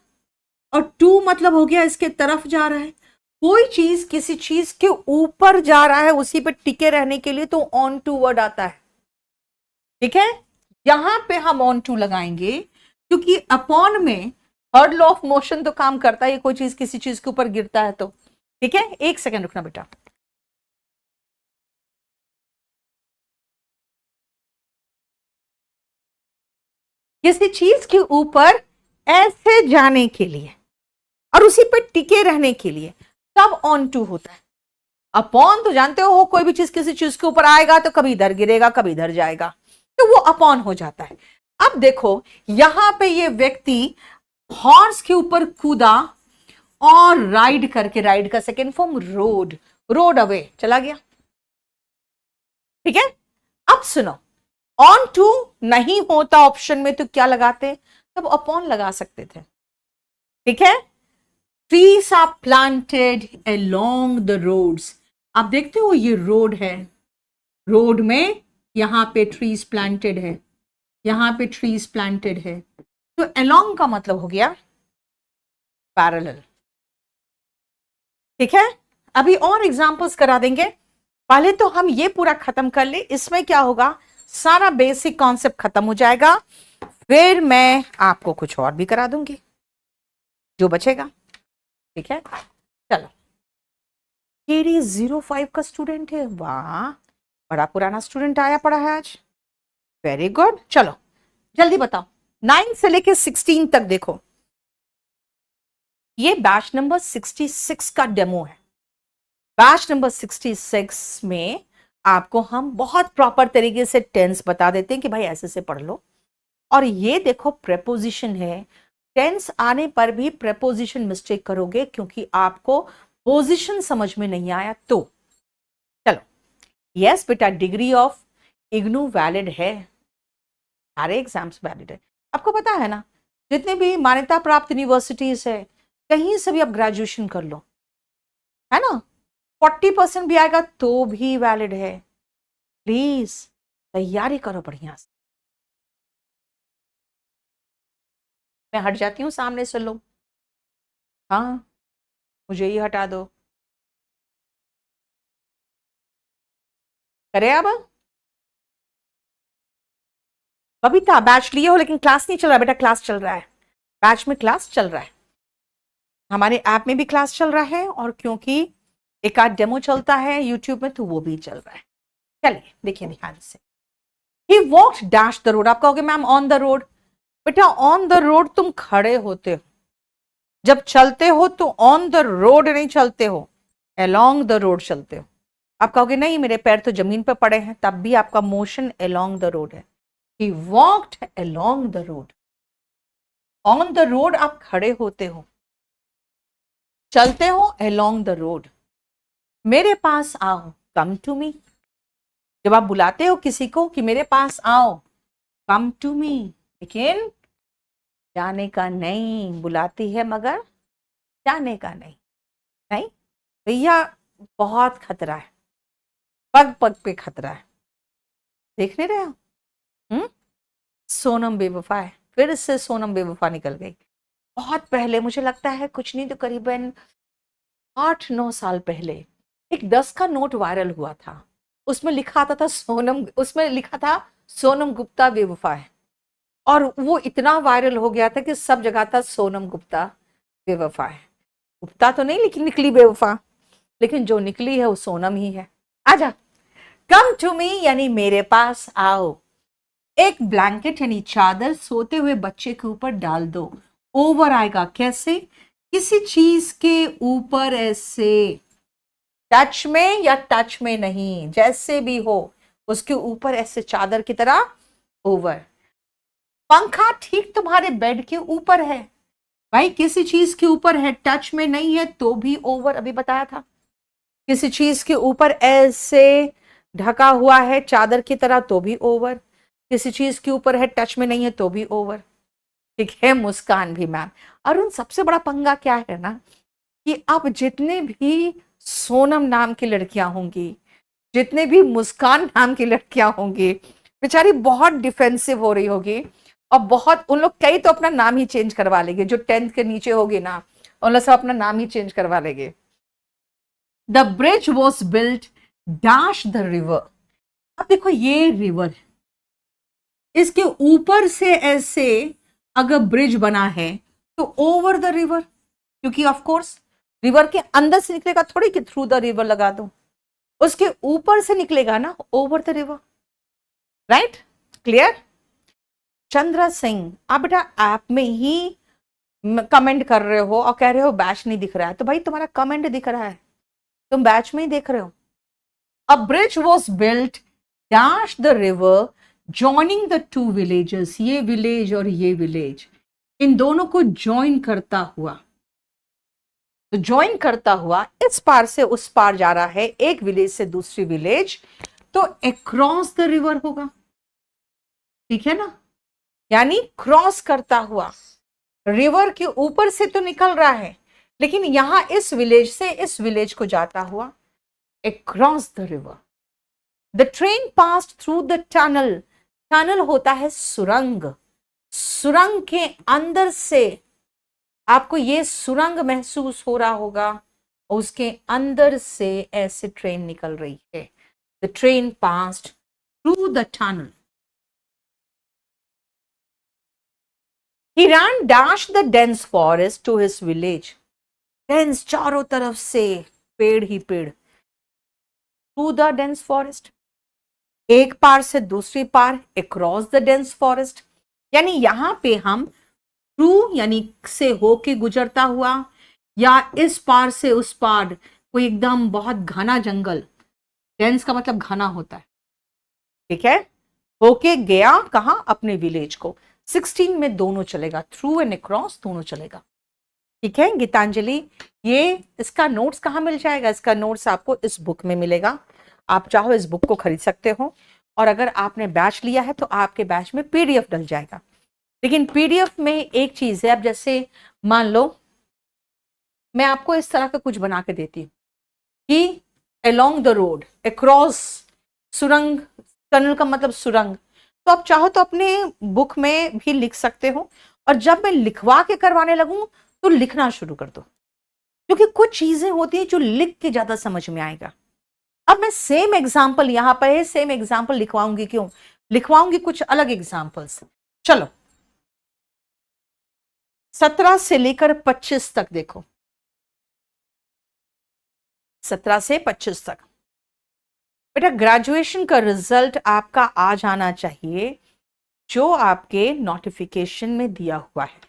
और टू मतलब हो गया इसके तरफ जा रहा है। कोई चीज किसी चीज के ऊपर जा रहा है, उसी पे टिके रहने के लिए तो ऑन टू वर्ड आता है, ठीक है। यहां पे हम ऑन टू लगाएंगे, क्योंकि अपॉन में थर्ड लॉ ऑफ मोशन तो काम करता है, कोई चीज किसी चीज के ऊपर गिरता है तो, ठीक है। एक सेकंड रुकना बेटा। किसी चीज के ऊपर ऐसे जाने के लिए और उसी पे टिके रहने के लिए तब ऑन टू होता है। अपॉन तो जानते हो, कोई भी चीज किसी चीज के ऊपर आएगा तो कभी इधर गिरेगा कभी इधर जाएगा, तो वो अपॉन हो जाता है। अब देखो यहां पे ये व्यक्ति हॉर्स के ऊपर कूदा और राइड करके, राइड का second form road, road away चला गया, ठीक है। अब सुनो, ऑन टू नहीं होता ऑप्शन में तो क्या लगाते, तब अपॉन लगा सकते थे, ठीक है। Trees are planted along the roads. आप देखते हो ये रोड है, रोड में यहां पे ट्रीज प्लांटेड है, यहां पे ट्रीज प्लांटेड है, तो अलोंग का मतलब हो गया पैरेलल, ठीक है, अभी और एग्जांपल्स करा देंगे, पहले तो हम ये पूरा खत्म कर ले, इसमें क्या होगा, सारा बेसिक कॉन्सेप्ट खत्म हो जाएगा, फिर मैं आपको कुछ और भी करा दूंगी जो बचेगा। ठीक है, चलो। केडी 05 का स्टूडेंट है, वाह, बड़ा पुराना स्टूडेंट आया पड़ा है आज, वेरी गुड। चलो जल्दी बताओ, 9 से लेके 16 तक देखो, ये बैच नंबर 66 का डेमो है। बैच नंबर 66 में आपको हम बहुत प्रॉपर तरीके से टेंस बता देते हैं कि भाई ऐसे से पढ़ लो, और ये देखो प्रेपोजिशन है, टेंस आने पर भी प्रेपोजिशन मिस्टेक करोगे क्योंकि आपको पोजिशन समझ में नहीं आया तो। चलो, यस बेटा, डिग्री ऑफ इग्नू वैलिड है, सारे एग्जाम्स वैलिड है, आपको पता है ना, जितने भी मान्यता प्राप्त यूनिवर्सिटीज है कहीं से भी आप ग्रेजुएशन कर लो, है ना, 40% भी आएगा तो भी वैलिड है। प्लीज तैयारी करो बढ़िया से। मैं हट जाती हूँ सामने से, लो, हाँ, मुझे ही हटा दो, करे अब। बबीता, बैच लिए हो लेकिन क्लास नहीं चल रहा बेटा, क्लास चल रहा है, बैच में क्लास चल रहा है, हमारे ऐप में भी क्लास चल रहा है, और क्योंकि एक आध डेमो चलता है यूट्यूब में तो वो भी चल रहा है। चलिए देखिए ध्यान से, ही वॉक्ड डैश द रोड, आप कहोगे मैम ऑन द रोड, बेटा ऑन द रोड तुम खड़े होते हो, जब चलते हो तो ऑन द रोड नहीं चलते हो, अलोंग द रोड चलते हो। आप कहोगे नहीं मेरे पैर तो जमीन पर पड़े हैं, तब भी आपका मोशन अलोंग द रोड है। He walked along the road, on the road आप खड़े होते हो, चलते हो अलोंग द रोड। मेरे पास आओ, कम टू मी, जब आप बुलाते हो किसी को कि मेरे पास आओ, कम टू मी, लेकिन जाने का नहीं, बुलाती है मगर जाने का नहीं, नहीं भैया, बहुत खतरा है, पग पग पे खतरा है, देख नहीं रहे हो? सोनम बेवफा है, फिर से सोनम बेवफा निकल गई। बहुत पहले, मुझे लगता है कुछ नहीं तो करीबन 8-9 साल पहले, एक 10 का नोट वायरल हुआ था, उसमें लिखा आता था सोनम, उसमें लिखा था सोनम गुप्ता बेवफा है, और वो इतना वायरल हो गया था कि सब जगह था सोनम गुप्ता बेवफा है। गुप्ता तो नहीं लेकिन निकली बेवफा, लेकिन जो निकली है वो सोनम ही है। आजा, कम टू मी यानी मेरे पास आओ, एक ब्लैंकेट यानी चादर सोते हुए बच्चे के ऊपर डाल दो, ओवर आएगा कैसे, किसी चीज के ऊपर, ऐसे टच में या टच में नहीं, जैसे भी हो उसके ऊपर ऐसे चादर की तरह, ओवर। पंखा ठीक तुम्हारे बेड के ऊपर है, भाई किसी चीज के ऊपर है, टच में नहीं है तो भी ओवर, अभी बताया था, किसी चीज के ऊपर ऐसे ढका हुआ है चादर की तरह तो भी ओवर, किसी चीज के ऊपर है टच में नहीं है तो भी ओवर। ठीक है, मुस्कान भी मैम। अरुण, सबसे बड़ा पंगा क्या है ना, कि अब जितने भी सोनम नाम की लड़कियां होंगी, जितने भी मुस्कान नाम की लड़कियां होंगी, बेचारी बहुत डिफेंसिव हो रही होगी, और बहुत, उन लोग कई तो अपना नाम ही चेंज करवा लेंगे, जो 10th के नीचे होगी ना, उन लोग सब अपना नाम ही चेंज करवा लेंगे। The bridge was built dash the river, अब देखो ये रिवर, इसके ऊपर से ऐसे अगर ब्रिज बना है तो ओवर द रिवर, क्योंकि ऑफ कोर्स रिवर के अंदर से निकलेगा थोड़ी कि थ्रू द रिवर लगा दो, उसके ऊपर से निकलेगा ना, over the river, right, clear. Chandra Singh, आप बेटा ऐप में ही कमेंट कर रहे हो और कह रहे हो बैच नहीं दिख रहा है, तो भाई तुम्हारा कमेंट दिख रहा है, तुम बैच में ही देख रहे हो। अ bridge was built dash the river joining the two villages, ये विलेज और ये विलेज, इन दोनों को ज्वाइन करता हुआ, तो ज्वाइन करता हुआ इस पार से उस पार जा रहा है, एक विलेज से दूसरी विलेज, तो अक्रॉस द रिवर होगा, ठीक है ना, यानी क्रॉस करता हुआ, रिवर के ऊपर से तो निकल रहा है, लेकिन यहां इस विलेज से इस विलेज को जाता हुआ, across the river. The train passed through the tunnel, tunnel होता है सुरंग, सुरंग के अंदर से, आपको ये सुरंग महसूस हो रहा होगा, और उसके अंदर से ऐसे ट्रेन निकल रही है। The train passed through the tunnel. He ran dashed the dense forest to his village. Dense चारों तरफ से पेड़ ही पेड़। Through the dense forest, एक पार से दूसरी पार, across the dense forest, यानी यहां पे हम थ्रू यानी से होके गुजरता हुआ, या इस पार से उस पार कोई एकदम बहुत घना जंगल, डेंस का मतलब घना होता है, ठीक है, होके गया कहां, अपने विलेज को। 16 में दोनों चलेगा, थ्रू एंड अक्रॉस दोनों चलेगा, ठीक है। गीतांजलि, ये इसका नोट्स कहाँ मिल जाएगा? इसका नोट्स आपको इस बुक में मिलेगा। आप चाहो इस बुक को खरीद सकते हो, और अगर आपने बैच लिया है तो आपके बैच में पीडीएफ डल जाएगा। लेकिन पीडीएफ में एक चीज है, अब जैसे मान लो मैं आपको इस तरह का कुछ बना के देती हूँ कि अलोंग द रोड, अक्रॉस, सुरंग, टनल का मतलब सुरंग, तो आप चाहो तो अपने बुक में भी लिख सकते हो, और जब मैं लिखवा के करवाने लगूं तो लिखना शुरू कर दो, क्योंकि कुछ चीजें होती हैं जो लिख के ज्यादा समझ में आएगा। अब मैं सेम एग्जाम्पल यहां पर है, सेम एग्जाम्पल लिखवाऊंगी, क्यों लिखवाऊंगी? कुछ अलग एग्जाम्पल्स। चलो 17 से लेकर 25 तक देखो, 17 से 25 तक। बेटा ग्रेजुएशन का रिजल्ट आपका आ जाना चाहिए जो आपके नोटिफिकेशन में दिया हुआ है,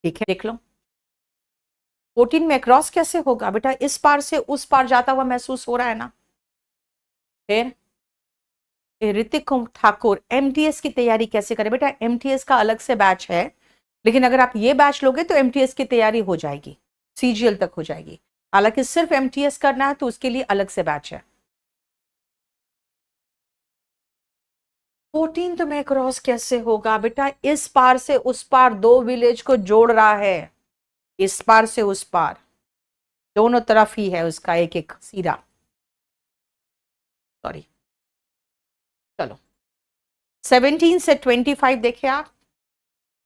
ठीक है, देख लो। 14 में क्रॉस कैसे होगा बेटा? इस पार से उस पार जाता हुआ महसूस हो रहा है ना। फिर ऋतिक ठाकुर, एमटीएस की तैयारी कैसे करें? बेटा एमटीएस का अलग से बैच है, लेकिन अगर आप ये बैच लोगे तो एमटीएस की तैयारी हो जाएगी, सीजीएल तक हो जाएगी। हालांकि सिर्फ एमटीएस करना है तो उसके लिए अलग से बैच है। 14 में क्रॉस कैसे होगा बेटा? इस पार से उस पार दो विलेज को जोड़ रहा है, इस पार से उस पार, दोनों तरफ ही है उसका एक एक सीधा। सॉरी, चलो 17 से 25 देखे आप।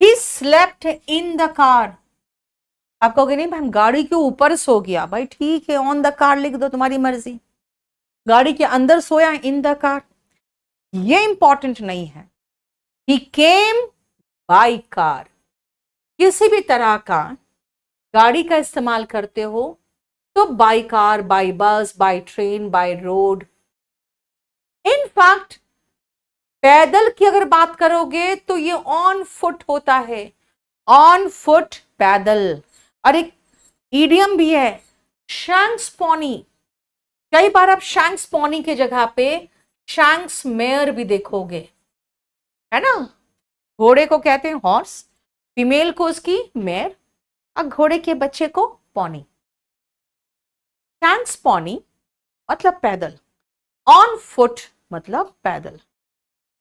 He slept in the car. आप कहोगे नहीं हम गाड़ी के ऊपर सो गया, भाई ठीक है, ऑन द कार लिख दो, तुम्हारी मर्जी। गाड़ी के अंदर सोया, इन द कार, ये इंपॉर्टेंट नहीं है। ही केम बाय कार, किसी भी तरह का गाड़ी का इस्तेमाल करते हो तो bye car, by bus, by train, by road. In fact पैदल की अगर बात करोगे तो ये ऑन फुट होता है, ऑन फुट पैदल। और एक ईडियम भी है, शैंक्स पॉनी। कई बार आप शैंक्स पॉनी के जगह पे शैंक्स मेयर भी देखोगे, है ना। घोड़े को कहते हैं हॉर्स, फीमेल को उसकी मेयर, और घोड़े के बच्चे को पॉनी। शैंक्स पॉनी मतलब पैदल, ऑन फुट मतलब पैदल,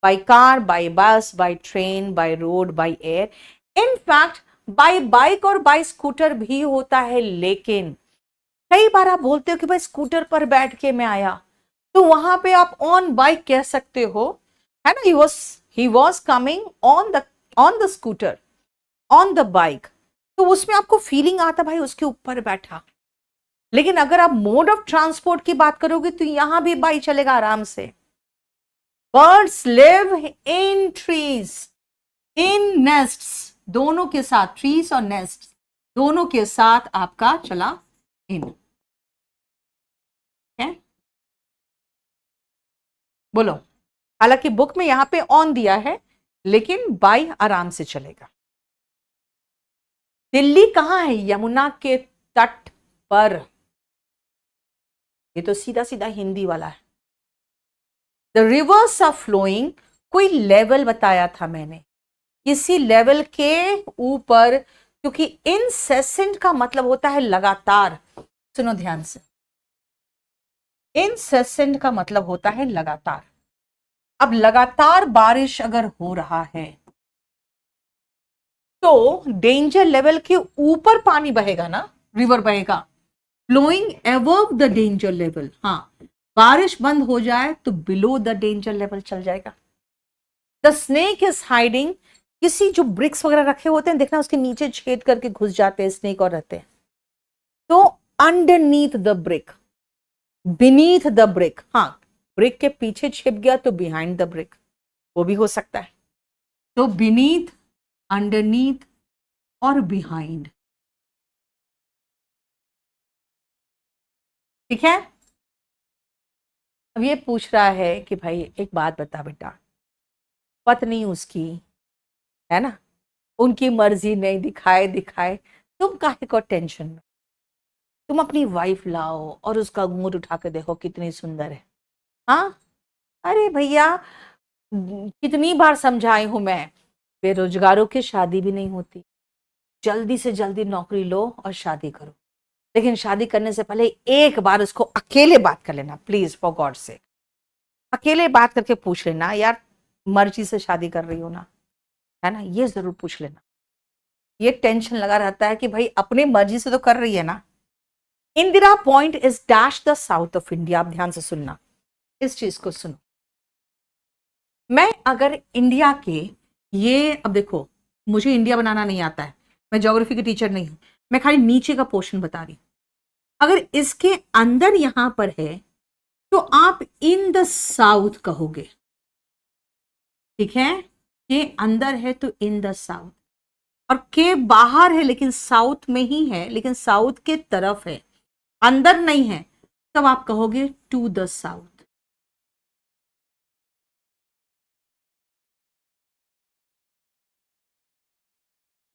by car, by bus, by train, by road, by air. In fact by bike और बाय स्कूटर भी होता है, लेकिन कई बार आप बोलते हो कि भाई स्कूटर पर बैठ के मैं आया, तो वहां पे आप ऑन बाइक कह सकते हो, है ना। He was coming on the scooter, on the bike, तो उसमें आपको फीलिंग आता भाई उसके ऊपर बैठा। लेकिन अगर आप मोड ऑफ ट्रांसपोर्ट की बात करोगे तो यहां भी बाई चलेगा आराम से। Birds live in trees, in nests, दोनों के साथ, ट्रीज और नेस्ट दोनों के साथ आपका चला इन, है बोलो। हालांकि बुक में यहां पे ऑन दिया है, लेकिन बाई आराम से चलेगा। दिल्ली कहां है? यमुना के तट पर। ये तो सीधा सीधा हिंदी वाला है। द रिवर्स आर फ्लोइंग, कोई लेवल बताया था मैंने, किसी लेवल के ऊपर, क्योंकि इनसेसेंट का मतलब होता है लगातार। सुनो ध्यान से, इनसेसेंट का मतलब होता है लगातार। अब लगातार बारिश अगर हो रहा है तो डेंजर लेवल के ऊपर पानी बहेगा ना, रिवर बहेगा, flowing above the danger level. हाँ, बारिश बंद हो जाए तो बिलो द डेंजर लेवल चल जाएगा। द स्नेक इज हाइडिंग, किसी जो ब्रिक्स वगैरह रखे होते हैं देखना, उसके नीचे छेद करके घुस जाते हैं स्नेक और रहते हैं, तो underneath the brick, beneath the brick. हाँ, ब्रिक के पीछे छिप गया तो बिहाइंड द ब्रिक, वो भी हो सकता है। तो बीनीथ, अंडरनीथ और बिहाइंड, ठीक है। अब ये पूछ रहा है कि भाई एक बात बता बेटा, पत्नी उसकी है ना, उनकी मर्जी नहीं, दिखाए दिखाए, तुम काहे को टेंशन में। तुम अपनी वाइफ लाओ और उसका घूंघट उठा के देखो कितनी सुंदर है। हाँ, अरे भैया कितनी बार समझाई हूं मैं, बेरोजगारों की शादी भी नहीं होती। जल्दी से जल्दी नौकरी लो और शादी करो, लेकिन शादी करने से पहले एक बार उसको अकेले बात कर लेना, प्लीज फॉर गॉड से। अकेले बात करके पूछ लेना, यार मर्जी से शादी कर रही हो ना, है ना, ये जरूर पूछ लेना। ये टेंशन लगा रहता है कि भाई अपनी मर्जी से तो कर रही है ना। Indira point is dash the south of India. आप ध्यान से सुनना, इस चीज को सुनो। मैं अगर इंडिया के, ये अब देखो, मुझे इंडिया बनाना नहीं आता है, मैं ज्योग्राफी की टीचर नहीं हूं, मैं खाली नीचे का पोर्शन बता रही हूं। अगर इसके अंदर यहां पर है तो आप इन द साउथ कहोगे, ठीक है। के अंदर है तो इन द साउथ, और के बाहर है लेकिन साउथ में ही है, लेकिन साउथ के तरफ है, अंदर नहीं है, तब आप कहोगे टू द साउथ।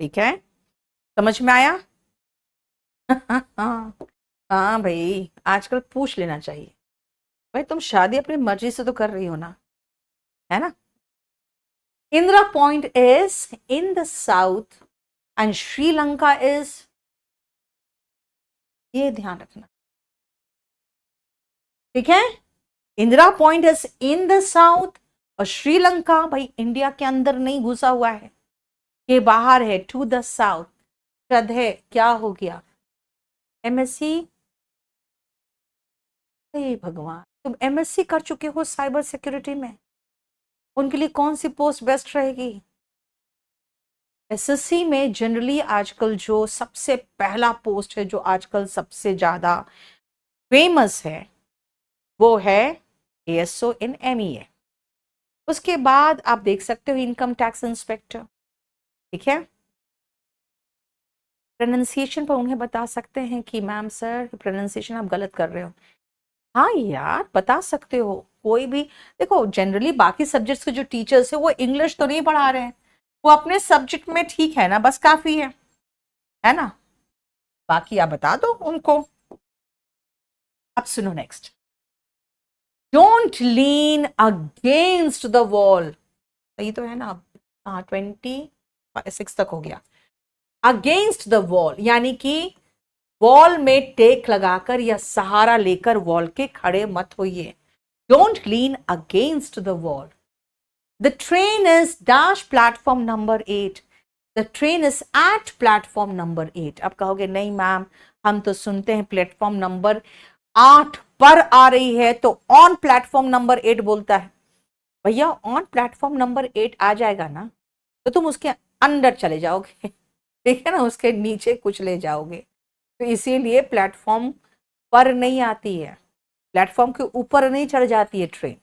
ठीक है, समझ में आया? हाँ भाई, आजकल पूछ लेना चाहिए, भाई तुम शादी अपनी मर्जी से तो कर रही हो ना, है ना। Indira point is in the south and Sri Lanka is, ये ध्यान रखना, ठीक है। Indira point is in the south और श्रीलंका भाई इंडिया के अंदर नहीं घुसा हुआ है, ये बाहर है, टू द साउथ। श्रद्धे क्या हो गया, एमएससी। हे भगवान, तुम एमएससी कर चुके हो साइबर सिक्योरिटी में, उनके लिए कौन सी पोस्ट बेस्ट रहेगी? एसएससी में जनरली आजकल जो सबसे पहला पोस्ट है, जो आजकल सबसे ज्यादा फेमस है, वो है एएसओ इन एमईए। उसके बाद आप देख सकते हो इनकम टैक्स इंस्पेक्टर, ठीक है। प्रोनाउंसिएशन पर उन्हें बता सकते हैं कि मैम सर प्रोनाउंसिएशन आप गलत कर रहे हो। हाँ यार, बता सकते हो, कोई भी। देखो जनरली बाकी सब्जेक्ट्स के जो टीचर्स है वो इंग्लिश तो नहीं पढ़ा रहे हैं, वो अपने सब्जेक्ट में ठीक है ना, बस काफी है ना, बाकी आप बता दो उनको। अब सुनो next, don't lean against the wall. सही तो है ना? हाँ, 26 तक हो गया। अगेंस्ट द वॉल यानी कि वॉल में टेक लगाकर या सहारा लेकर वॉल के खड़े मत होइए। Don't lean against the wall. The train is dash platform number 8। The train is at platform number 8। अब कहोगे नहीं मैम, हम तो सुनते हैं प्लेटफॉर्म नंबर 8 पर आ रही है तो ऑन प्लेटफॉर्म नंबर 8 बोलता है। भैया ऑन प्लेटफॉर्म नंबर 8 आ जाएगा ना तो तुम उसके अंदर चले जाओगे, ठीक है ना, उसके नीचे कुछ ले जाओगे। तो इसीलिए प्लेटफॉर्म पर नहीं आती है, प्लेटफॉर्म के ऊपर नहीं चढ़ जाती है train.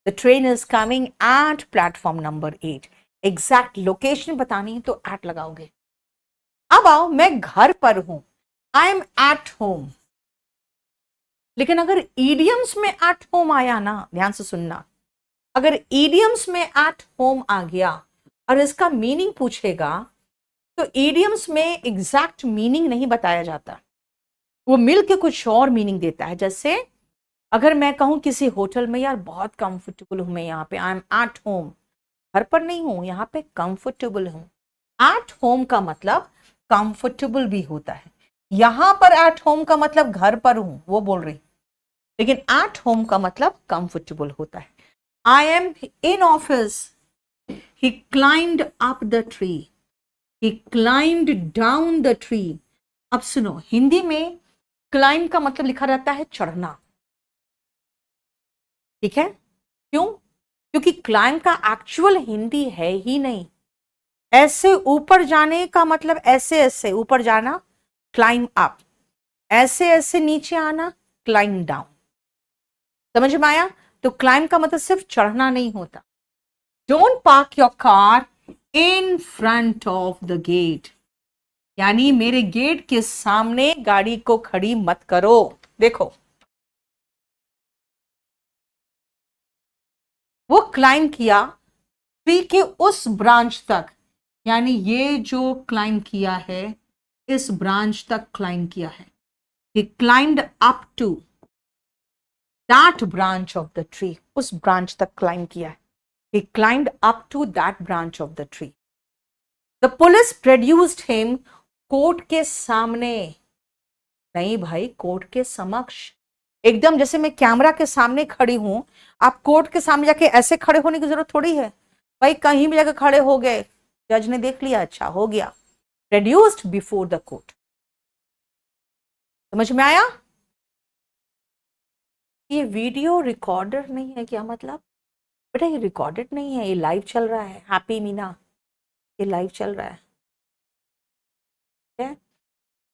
The train is coming at platform number 8। Exact location बतानी है तो एट लगाओगे। अब आओ, मैं घर पर हूं, आई एम एट होम। लेकिन अगर ईडियम्स में एट होम आया ना, ध्यान से सुनना, अगर ईडियम्स में एट होम आ गया और इसका मीनिंग पूछेगा तो ईडियम्स में एग्जैक्ट मीनिंग नहीं बताया जाता, वो मिल के कुछ और मीनिंग देता है। जैसे अगर मैं कहूं किसी होटल में, यार बहुत कंफर्टेबल हूं मैं यहाँ पे, आई एम एट होम, घर पर नहीं हूं, यहाँ पे कंफर्टेबल हूं। एट होम का मतलब कंफर्टेबल भी होता है, यहां पर एट होम का मतलब घर पर हूं वो बोल रही, लेकिन एट होम का मतलब कंफर्टेबल होता है। I M in office, he climbed up the tree, he climbed down the tree। अब सुनो, हिंदी में क्लाइंब का मतलब लिखा रहता है चढ़ना, ठीक है। क्यों? क्योंकि क्लाइंब का एक्चुअल हिंदी है ही नहीं। ऐसे ऊपर जाने का मतलब ऐसे ऐसे ऊपर जाना, क्लाइंब अप। ऐसे ऐसे नीचे आना, क्लाइंब डाउन। समझ में आया? तो क्लाइंब का मतलब सिर्फ चढ़ना नहीं होता। Don't park your car in front of the gate, यानी मेरे गेट के सामने गाड़ी को खड़ी मत करो। देखो वो क्लाइंब किया ट्री के उस ब्रांच तक, यानी ये जो क्लाइंब किया है इस ब्रांच तक क्लाइंब किया है। he climbed up to that branch of the tree, उस ब्रांच तक क्लाइंब किया है। he climbed up to that branch of the tree. the police produced him, court के सामने नहीं भाई, कोर्ट के समक्ष। एकदम जैसे मैं कैमरा के सामने खड़ी हूं, आप कोर्ट के सामने जाके ऐसे खड़े होने की जरूरत थोड़ी है भाई, कहीं भी जाकर खड़े हो गए, जज ने देख लिया, अच्छा हो गया। Produced before the court. समझ में आया? ये वीडियो रिकॉर्डर नहीं है, क्या मतलब बेटा? ये रिकॉर्डेड नहीं है, ये लाइव चल रहा है। हैप्पी मीना, ये लाइव चल रहा है।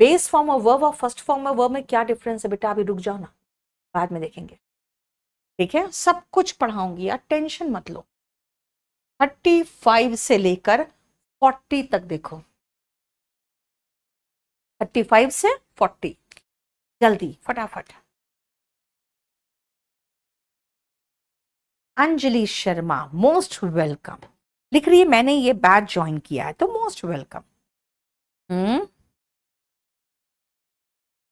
बेस फॉर्म ऑफ वर्ब और फर्स्ट फॉर्म ऑफ वर्ब में क्या डिफरेंस है बेटा? अभी रुक जाओ ना, बाद में देखेंगे, ठीक है? सब कुछ पढ़ाऊंगी यार, टेंशन मत लो। 35 से लेकर 40 तक देखो, 35 से 40, जल्दी फटाफट। अंजलि शर्मा, मोस्ट वेलकम लिख रही है, मैंने ये बैच ज्वाइन किया है, तो मोस्ट वेलकम।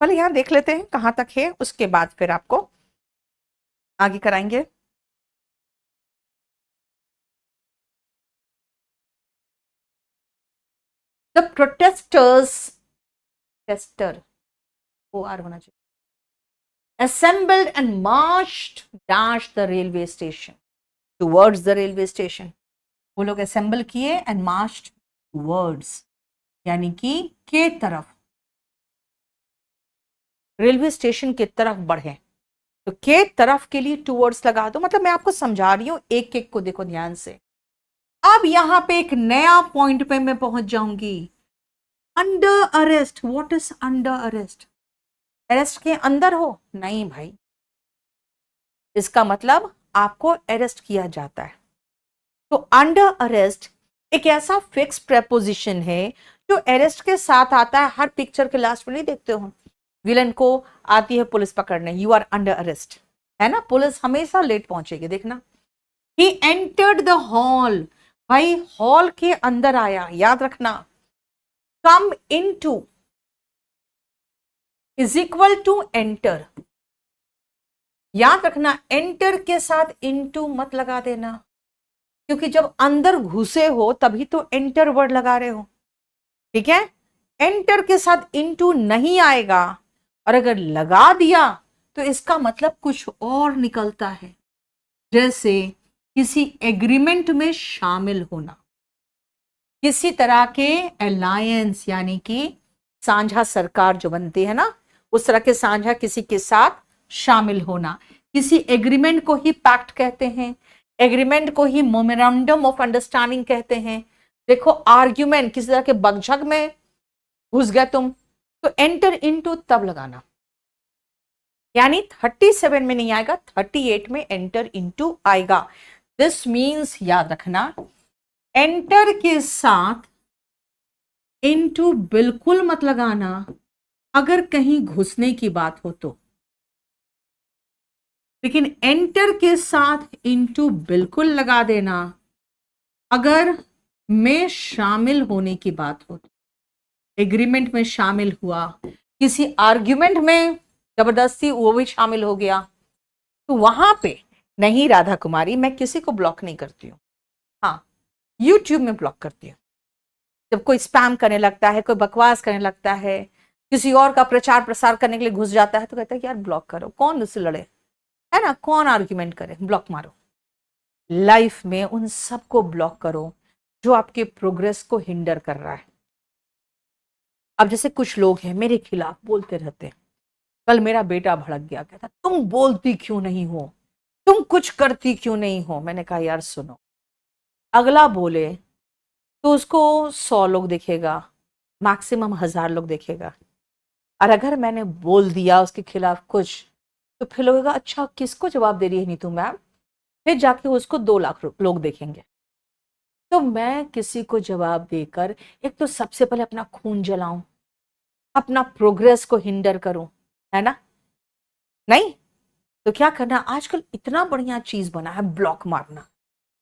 पहले यहां देख लेते हैं कहां तक है, उसके बाद फिर आपको आगे कराएंगे। The protesters, tester O R होना चाहिए, assembled and marched dash the railway station, towards the railway station। वो लोग assemble किए and marched towards, यानी कि के तरफ, रेलवे स्टेशन की तरफ बढ़े। तो के तरफ के लिए टूवर्ड्स लगा दो, मतलब मैं आपको समझा रही हूं, एक एक को देखो ध्यान से। अब यहां पे एक नया पॉइंट पे मैं पहुंच जाऊंगी। Under arrest, what is under arrest? Arrest के अंदर हो? नहीं भाई, इसका मतलब आपको अरेस्ट किया जाता है। तो अंडर अरेस्ट एक ऐसा फिक्स प्रेपोजिशन है जो अरेस्ट के साथ आता है। हर पिक्चर के लास्ट में नहीं देखते हो, विलन को आती है पुलिस पकड़ने, यू आर अंडर अरेस्ट, है ना? पुलिस हमेशा लेट पहुंचेगी, देखना। ही एंटर्ड द हॉल, भाई हॉल के अंदर आया, याद रखना। Come into is equal to enter, याद रखना। एंटर के साथ इनटू मत लगा देना, क्योंकि जब अंदर घुसे हो तभी तो एंटर वर्ड लगा रहे हो, ठीक है? एंटर के साथ इनटू नहीं आएगा, और अगर लगा दिया तो इसका मतलब कुछ और निकलता है, जैसे किसी एग्रीमेंट में शामिल होना, किसी तरह के अलायंस, यानी कि साझा सरकार जो बनती है ना, उस तरह के साझा किसी के साथ शामिल होना। किसी एग्रीमेंट को ही पैक्ट कहते हैं, एग्रीमेंट को ही मेमोरेंडम ऑफ अंडरस्टैंडिंग कहते हैं। देखो आर्ग्यूमेंट, किसी तरह के बकझक में घुस गए तुम, तो एंटर इनटू तब लगाना, यानी 37 में नहीं आएगा, 38 में एंटर इनटू आएगा। दिस मीन्स, याद रखना, एंटर के साथ इनटू बिल्कुल मत लगाना अगर कहीं घुसने की बात हो तो, लेकिन एंटर के साथ इनटू बिल्कुल लगा देना अगर में शामिल होने की बात हो। एग्रीमेंट में शामिल हुआ, किसी आर्ग्यूमेंट में जबरदस्ती वो भी शामिल हो गया, तो वहां पे नहीं राधा कुमारी, मैं किसी को ब्लॉक नहीं करती हूँ, हाँ यूट्यूब में ब्लॉक करती हूँ। जब कोई स्पैम करने लगता है, कोई बकवास करने लगता है, किसी और का प्रचार प्रसार करने के लिए घुस जाता है, तो कहता है कि यार ब्लॉक करो, कौन उससे लड़े, है ना? कौन आर्ग्यूमेंट करे, ब्लॉक मारो। लाइफ में उन सबको ब्लॉक करो जो आपके प्रोग्रेस को हिंडर कर रहा है। अब जैसे कुछ लोग हैं मेरे खिलाफ बोलते रहते हैं, कल मेरा बेटा भड़क गया, कहता तुम बोलती क्यों नहीं हो, तुम कुछ करती क्यों नहीं हो। मैंने कहा यार सुनो, अगला बोले तो उसको 100 लोग देखेगा, मैक्सिमम 1000 लोग देखेगा। और अगर मैंने बोल दिया उसके खिलाफ कुछ, तो फिर लगेगा अच्छा किसको जवाब दे रही है नीतू मैम, फिर जाके उसको 2 लाख लोग देखेंगे। तो मैं किसी को जवाब देकर एक तो सबसे पहले अपना खून जलाऊं, अपना प्रोग्रेस को हिंडर करूं, है ना? नहीं तो क्या करना, आजकल इतना बढ़िया चीज बना है ब्लॉक मारना।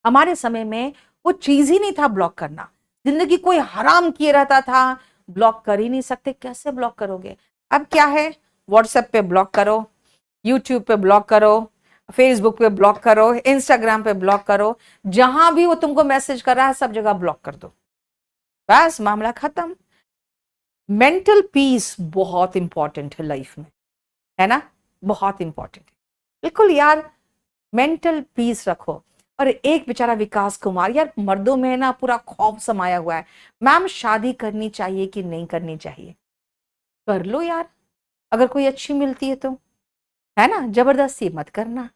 हमारे समय में वो चीज ही नहीं था ब्लॉक करना, जिंदगी कोई हराम किए रहता था, ब्लॉक कर ही नहीं सकते, कैसे ब्लॉक करोगे? अब क्या है, व्हाट्सएप पे ब्लॉक करो, यूट्यूब पे ब्लॉक करो, फेसबुक पे ब्लॉक करो, इंस्टाग्राम पे ब्लॉक करो, जहां भी वो तुमको मैसेज कर रहा है सब जगह ब्लॉक कर दो, बस मामला खत्म। मेंटल पीस बहुत इंपॉर्टेंट है लाइफ में, है ना? बहुत इंपॉर्टेंट है, बिल्कुल यार, मेंटल पीस रखो। और एक बेचारा विकास कुमार, यार मर्दों में ना पूरा खौफ समाया हुआ है, मैम शादी करनी चाहिए कि नहीं करनी चाहिए? कर लो यार, अगर कोई अच्छी मिलती है तो, है ना? जबरदस्ती मत करना,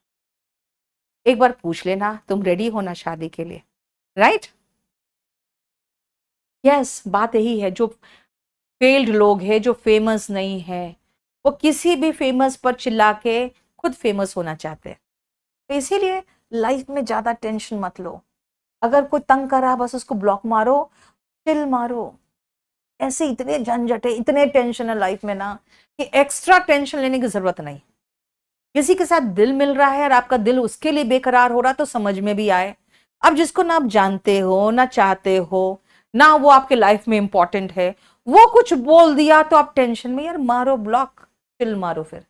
एक बार पूछ लेना तुम रेडी हो ना शादी के लिए, राइट? यस, बात यही है। जो फेल्ड लोग हैं, जो फेमस नहीं है, वो किसी भी फेमस पर चिल्ला के खुद फेमस होना चाहते हैं। तो इसीलिए लाइफ में ज्यादा टेंशन मत लो, अगर कोई तंग कर रहा बस उसको ब्लॉक मारो, चिल मारो। ऐसे इतने झंझट है, इतने टेंशन है लाइफ में ना, कि एक्स्ट्रा टेंशन लेने की जरूरत नहीं। किसी के साथ दिल मिल रहा है और आपका दिल उसके लिए बेकरार हो रहा तो समझ में भी आए। अब जिसको ना आप जानते हो ना चाहते हो, ना वो आपके लाइफ में इंपॉर्टेंट है, वो कुछ बोल दिया तो आप टेंशन में, यार मारो ब्लॉक, चिल मारो, फिर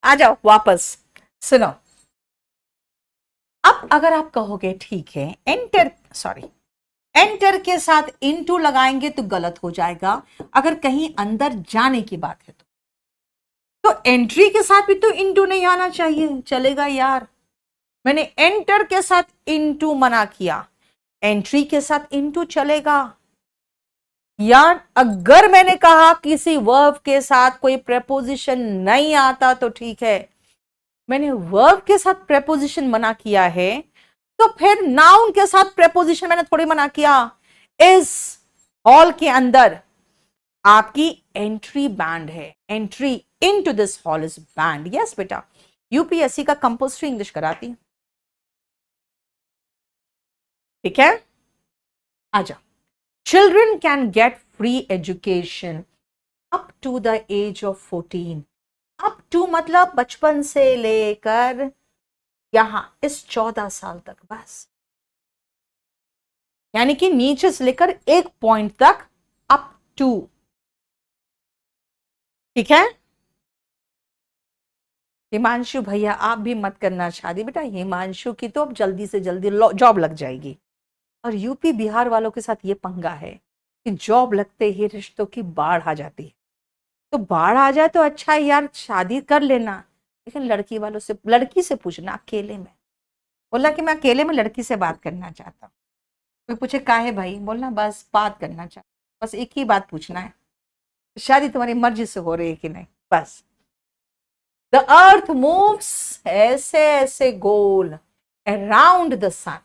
आ जाओ वापस। सुनो, अब अगर आप कहोगे ठीक है एंटर के साथ इनटू लगाएंगे तो गलत हो जाएगा, अगर कहीं अंदर जाने की बात है तो एंट्री के साथ भी तो इनटू नहीं आना चाहिए, चलेगा यार? मैंने एंटर के साथ इनटू मना किया, एंट्री के साथ इनटू चलेगा यार? अगर मैंने कहा किसी वर्ब के साथ कोई प्रेपोजिशन नहीं आता तो ठीक है, मैंने वर्ब के साथ प्रेपोजिशन मना किया है, तो फिर नाउन के साथ प्रेपोजिशन मैंने थोड़ी मना किया। इस हॉल के अंदर आपकी एंट्री बैंड है, entry into this hall is banned. Yes बेटा, यूपीएससी का कंपल्सरी इंग्लिश कराती, ठीक है? आ जाओ। Children can get free education up to the age of 14। Up to मतलब बचपन से लेकर यहां इस 14 साल तक, बस। यानी कि नीचे से लेकर एक पॉइंट तक, अप टू, ठीक है? हिमांशु भैया आप भी मत करना शादी बेटा, हिमांशु की तो अब जल्दी से जल्दी जॉब लग जाएगी। और यूपी बिहार वालों के साथ ये पंगा है कि जॉब लगते ही रिश्तों की बाढ़ आ जाती है। तो बाढ़ आ जाए तो अच्छा है यार, शादी कर लेना, लेकिन लड़की वालों से, लड़की से पूछना अकेले में, बोला कि मैं अकेले में लड़की से बात करना चाहता हूँ। कोई पूछे काहे भाई, बोलना बस बात करना चाहता, बस एक ही बात पूछना है, शादी तुम्हारी मर्जी से हो रही है कि नहीं, बस। द अर्थ मूव्स ऐसे ऐसे गोल अराउंड द सन।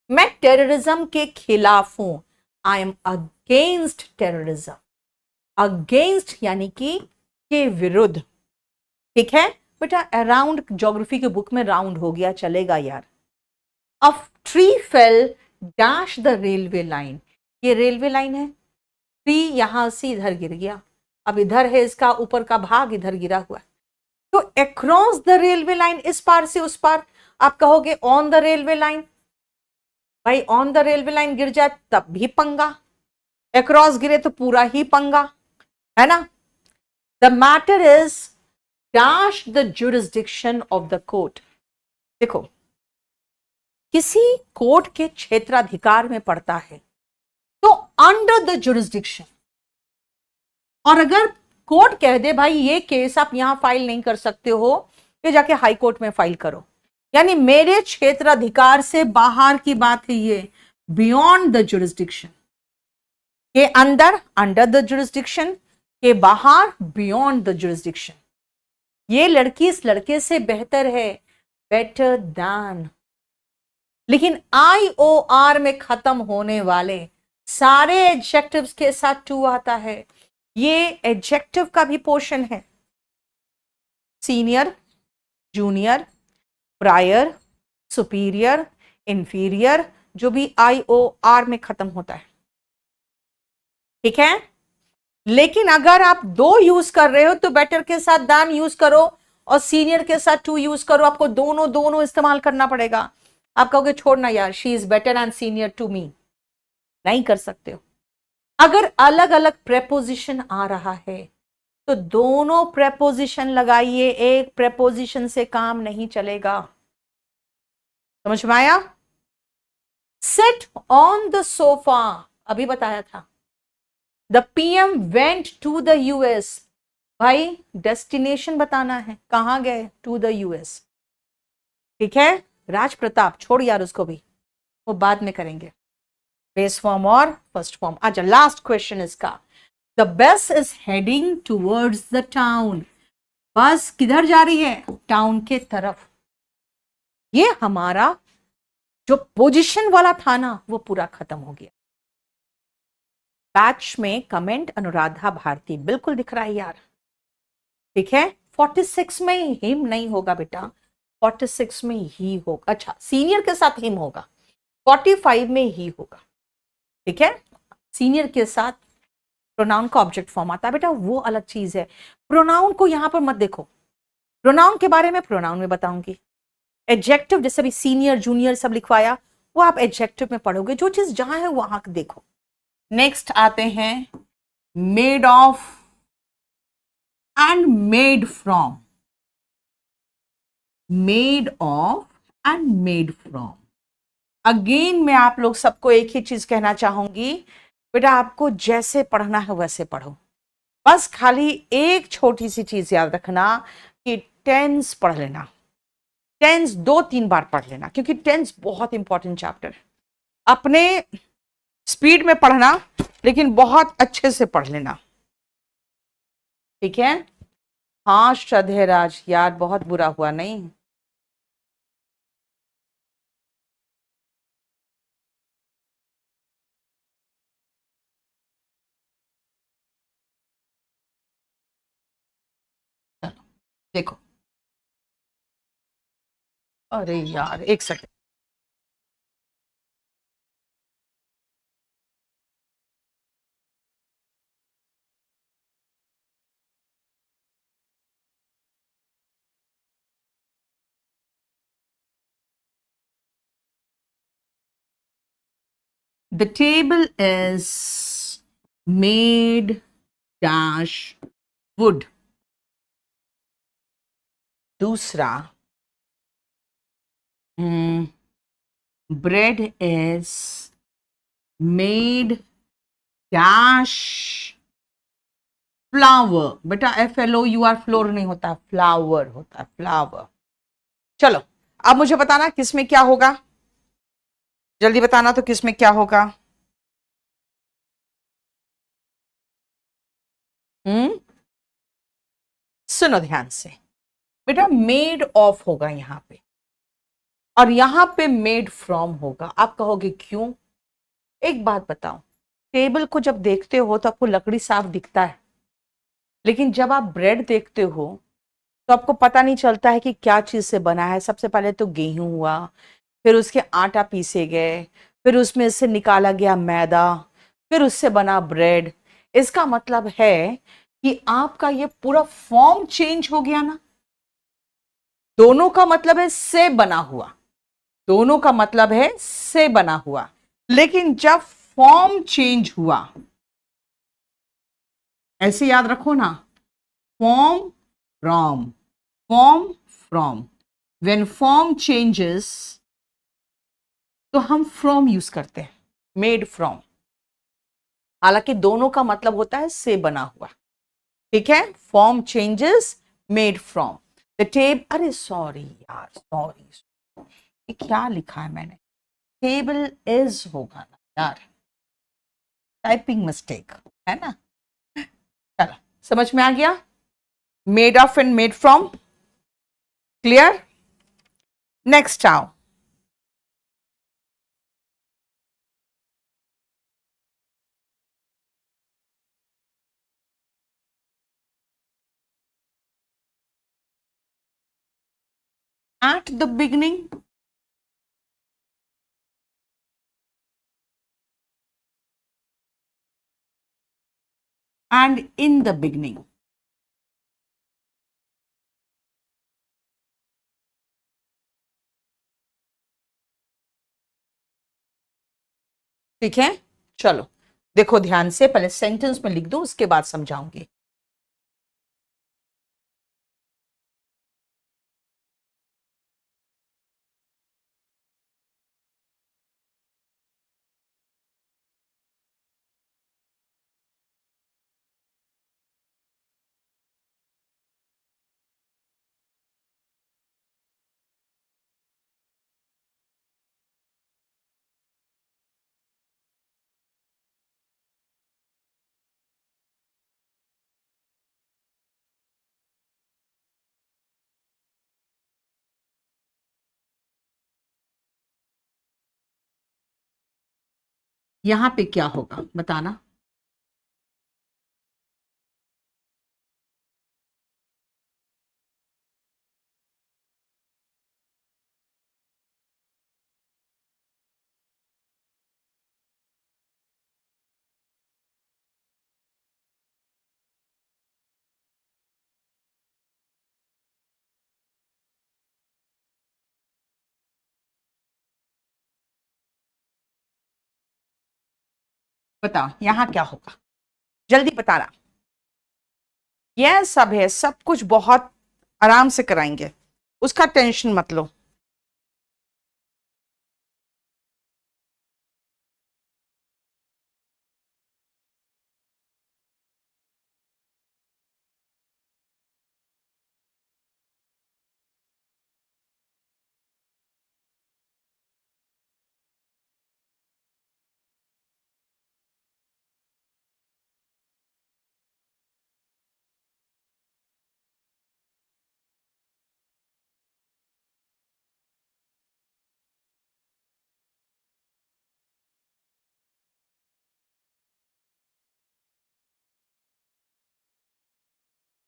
मैं टेररिज्म के खिलाफ हूं, I am against terrorism. Against यानी कि के विरुद्ध, ठीक है बेटा? अराउंड ज्योग्राफी के बुक में राउंड हो गया, चलेगा यार। A tree fail dash the railway line, ये रेलवे लाइन है, ट्री यहां से इधर गिर गया, अब इधर है इसका ऊपर का भाग, इधर गिरा हुआ, तो अक्रॉस द रेलवे लाइन, इस पार से उस पार। आप कहोगे ऑन द रेलवे लाइन, भाई ऑन द रेलवे लाइन गिर जाए तब भी पंगा, अक्रॉस गिरे तो पूरा ही पंगा, है ना? The matter is dash the jurisdiction of the court. देखो, किसी कोर्ट के क्षेत्राधिकार में पड़ता है तो अंडर द जुरिस्डिक्शन, और अगर कोर्ट कह दे भाई ये केस आप यहां फाइल नहीं कर सकते हो, ये जाके हाई कोर्ट में फाइल करो, यानी मेरे क्षेत्राधिकार से बाहर की बात है ये, बियॉन्ड द जुरिस्डिक्शन, के अंदर अंडर द जुरिस्डिक्शन, के बाहर बियॉन्ड द जुरिस्डिक्शन। ये लड़की इस लड़के से बेहतर है, बेटर दैन। लेकिन IOR में खत्म होने वाले सारे एडजेक्टिव्स के साथ टू आता है, ये एडजेक्टिव का भी पोर्शन है। Senior, junior, prior, superior, inferior, जो भी IOR में खत्म होता है, ठीक है। लेकिन अगर आप दो यूज कर रहे हो तो बेटर के साथ दैन यूज करो और सीनियर के साथ टू यूज करो। आपको दोनों दोनों इस्तेमाल करना पड़ेगा। आप कहोगे छोड़ना यार, she is better and senior to me, नहीं कर सकते हो। अगर अलग अलग प्रेपोजिशन आ रहा है तो दोनों प्रेपोजिशन लगाइए, एक प्रेपोजिशन से काम नहीं चलेगा। समझ में आया? सिट ऑन द सोफा, अभी बताया था। The PM went to the US, भाई डेस्टिनेशन बताना है, कहां गए, टू द US, ठीक है। राज प्रताप, छोड़ यार उसको भी, वो बाद में करेंगे, बेस फॉर्म और फर्स्ट फॉर्म। अच्छा, लास्ट क्वेश्चन इसका, the bus is heading towards the town, बस किधर जा रही है, टाउन के तरफ। ये हमारा जो पोजीशन वाला था ना वो पूरा खत्म हो गया। बैच में कमेंट अनुराधा भारती बिल्कुल दिख रहा है यार, ठीक है। 46 में हिम नहीं होगा बेटा, 46 में ही होगा। अच्छा, सीनियर के साथ हिम होगा, 45 में ही होगा, ठीक है। सीनियर के साथ प्रोनाउन का ऑब्जेक्ट फॉर्म आता है बेटा, वो अलग चीज है। प्रोनाउन को यहां पर मत देखो, प्रोनाउन के बारे में प्रोनाउन में बताऊंगी। एडजेक्टिव जैसे भी सीनियर जूनियर सब लिखवाया, वो आप एडजेक्टिव में पढ़ोगे, जो चीज जहां है वहां देखो। नेक्स्ट आते हैं made of and made from. Made of and made from, again मैं आप लोग सबको एक ही चीज कहना चाहूंगी, बेटा आपको जैसे पढ़ना है वैसे पढ़ो। बस खाली एक छोटी सी चीज याद रखना कि टेंस पढ़ लेना, टेंस 2-3 बार पढ़ लेना, क्योंकि टेंस बहुत इंपॉर्टेंट चैप्टर है। अपने स्पीड में पढ़ना, लेकिन बहुत अच्छे से पढ़ लेना, ठीक है। हाँ श्रद्धे राज, यार बहुत बुरा हुआ नहीं। चलो देखो, अरे यार एक second, the table is made dash wood. दूसरा, bread is made dash flour. बेटा FLOUR फ्लोर नहीं होता, फ्लावर होता है, फ्लावर। चलो अब मुझे बताना किसमें क्या होगा, जल्दी बताना तो किसमें क्या होगा। सुनो ध्यान से, बेटा मेड ऑफ होगा यहां पे, और यहां पे मेड फ्रॉम होगा। आप कहोगे क्यों? एक बात बताओ, टेबल को जब देखते हो तो आपको लकड़ी साफ दिखता है, लेकिन जब आप ब्रेड देखते हो तो आपको पता नहीं चलता है कि क्या चीज से बना है। सबसे पहले तो गेहूं हुआ, फिर उसके आटा पीसे गए, फिर उसमें से निकाला गया मैदा, फिर उससे बना ब्रेड। इसका मतलब है कि आपका ये पूरा फॉर्म चेंज हो गया ना। दोनों का मतलब है से बना हुआ, दोनों का मतलब है से बना हुआ, लेकिन जब फॉर्म चेंज हुआ, ऐसे याद रखो ना, form from, form from, when form changes तो हम फ्रॉम यूज करते हैं, मेड फ्रॉम। हालांकि दोनों का मतलब होता है से बना हुआ, ठीक है। Form changes, made from. The टेब, अरे सॉरी यार, सॉरी, ये क्या लिखा है मैंने, टेबल इज होगा ना यार, टाइपिंग मिस्टेक है ना। चलो समझ में आ गया, made of and made from, clear. Next आओ, at the beginning, and in the beginning. ठीक है, चलो देखो ध्यान से, पहले सेंटेंस में लिख दो, उसके बाद समझाऊंगी। यहां पे क्या होगा बताना। बताओ यहां क्या होगा, जल्दी बताना। यह सब है, सब कुछ बहुत आराम से कराएंगे, उसका टेंशन मत लो।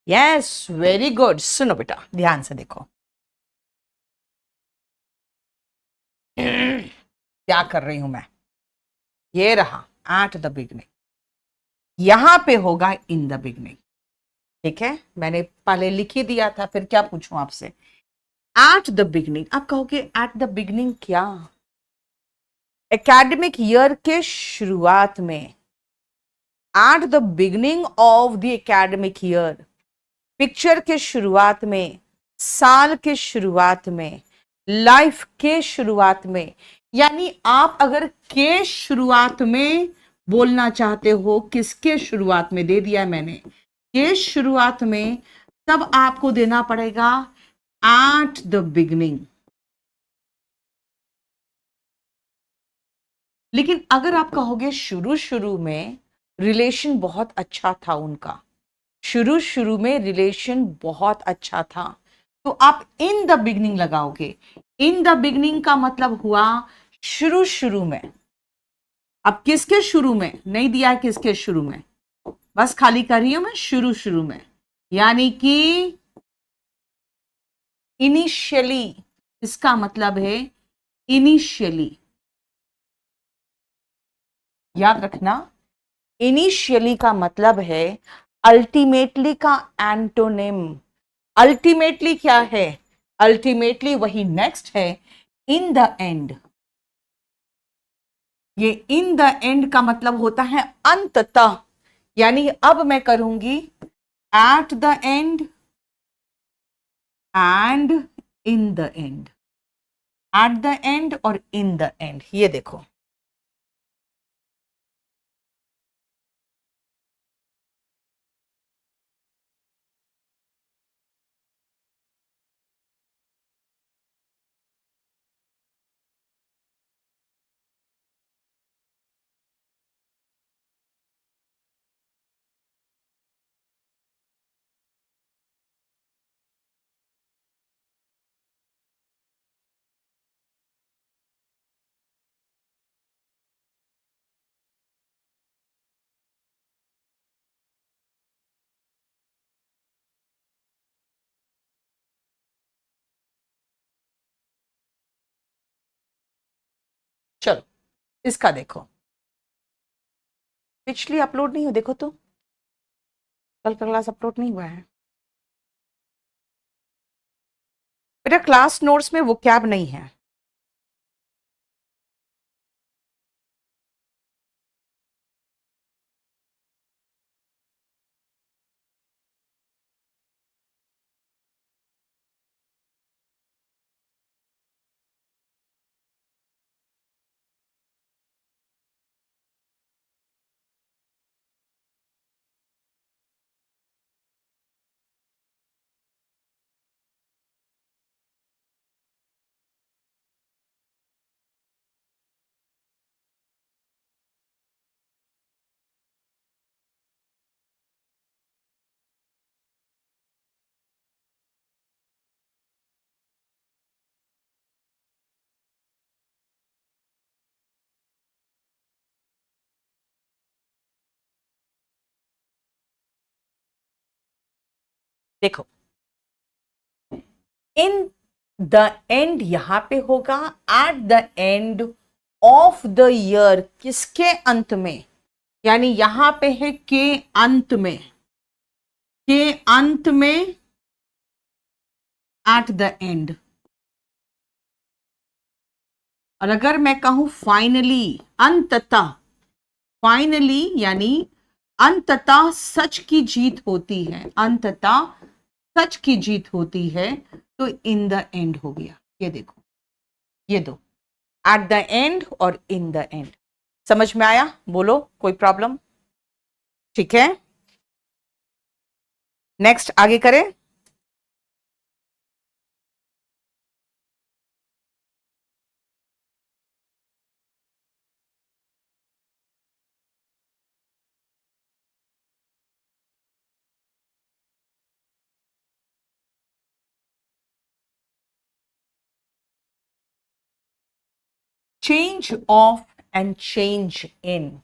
Yes, very good. सुनो बेटा ध्यान से देखो, क्या कर रही हूं मैं। ये रहा एट द बिगनिंग, यहां पे होगा इन द बिगनिंग। ठीक है, मैंने पहले लिख ही दिया था, फिर क्या पूछूं आपसे। एट द बिगनिंग, आप कहोगे एट द बिगनिंग क्या? एकेडमिक ईयर के शुरुआत में, at the beginning of the academic year, picture के शुरुआत में, साल के शुरुआत में, लाइफ के शुरुआत में। यानी आप अगर के शुरुआत में बोलना चाहते हो, किसके शुरुआत में दे दिया है मैंने, के शुरुआत में, तब आपको देना पड़ेगा एट द बिगनिंग। लेकिन अगर आप कहोगे शुरू शुरू में रिलेशन बहुत अच्छा था उनका, शुरू शुरू में रिलेशन बहुत अच्छा था, तो आप इन द बिगनिंग लगाओगे। इन द बिगनिंग का मतलब हुआ शुरू शुरू में। अब किसके शुरू में नहीं दिया है, किसके शुरू में, बस खाली कर रही हूं मैं शुरू शुरू में, यानी कि इनिशियली, इसका मतलब है इनिशियली। याद रखना, इनिशियली का मतलब है अल्टीमेटली का एंटोनिम। अल्टीमेटली क्या है? अल्टीमेटली वही नेक्स्ट है, इन द एंड। ये इन द एंड का मतलब होता है अंततः, यानी अब मैं करूंगी at the end and in the end, at the end और इन द एंड। ये देखो, चलो इसका देखो, पिछली अपलोड नहीं हो, देखो तो कल का क्लास अपलोड नहीं हुआ है बेटा। क्लास नोट्स में वो कैब नहीं है। देखो, इन द एंड यहां पे होगा, at the end of the year, किसके अंत में, यानी यहां पे है के अंत में, के अंत में, एट द एंड। और अगर मैं कहूं फाइनली, अंततः, फाइनली यानी अंततः सच की जीत होती है, अंततः सच की जीत होती है, तो इन द एंड हो गया। ये देखो, ये दो, एट द एंड और इन द एंड। समझ में आया? बोलो, कोई प्रॉब्लम? ठीक है, नेक्स्ट आगे करें। Change of and change in.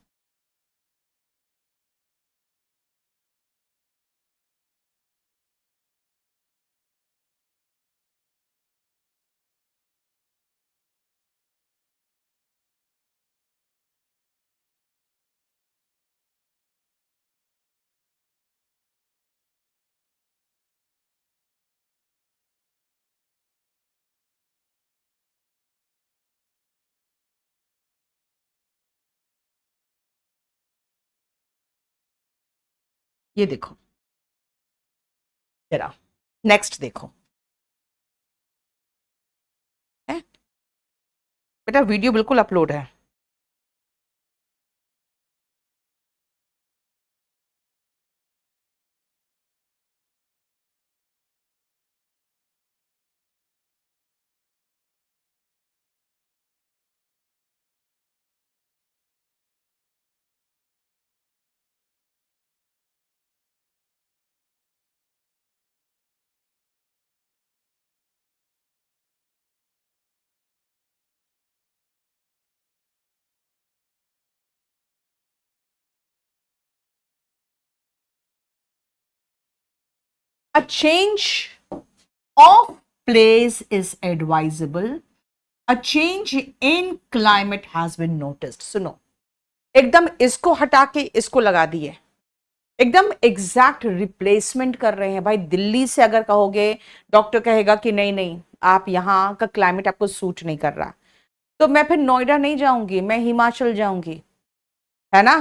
ये देखो जरा, नेक्स्ट देखो है? बेटा वीडियो बिल्कुल अपलोड है। A change of place is advisable. A change in climate has been noticed. सुनो, एकदम इसको हटा के इसको लगा दिए, एकदम एग्जैक्ट रिप्लेसमेंट कर रहे हैं भाई। दिल्ली से अगर कहोगे, डॉक्टर कहेगा कि नहीं नहीं, आप यहाँ का क्लाइमेट आपको सूट नहीं कर रहा, तो मैं फिर नोएडा नहीं जाऊंगी, मैं हिमाचल जाऊंगी, है ना?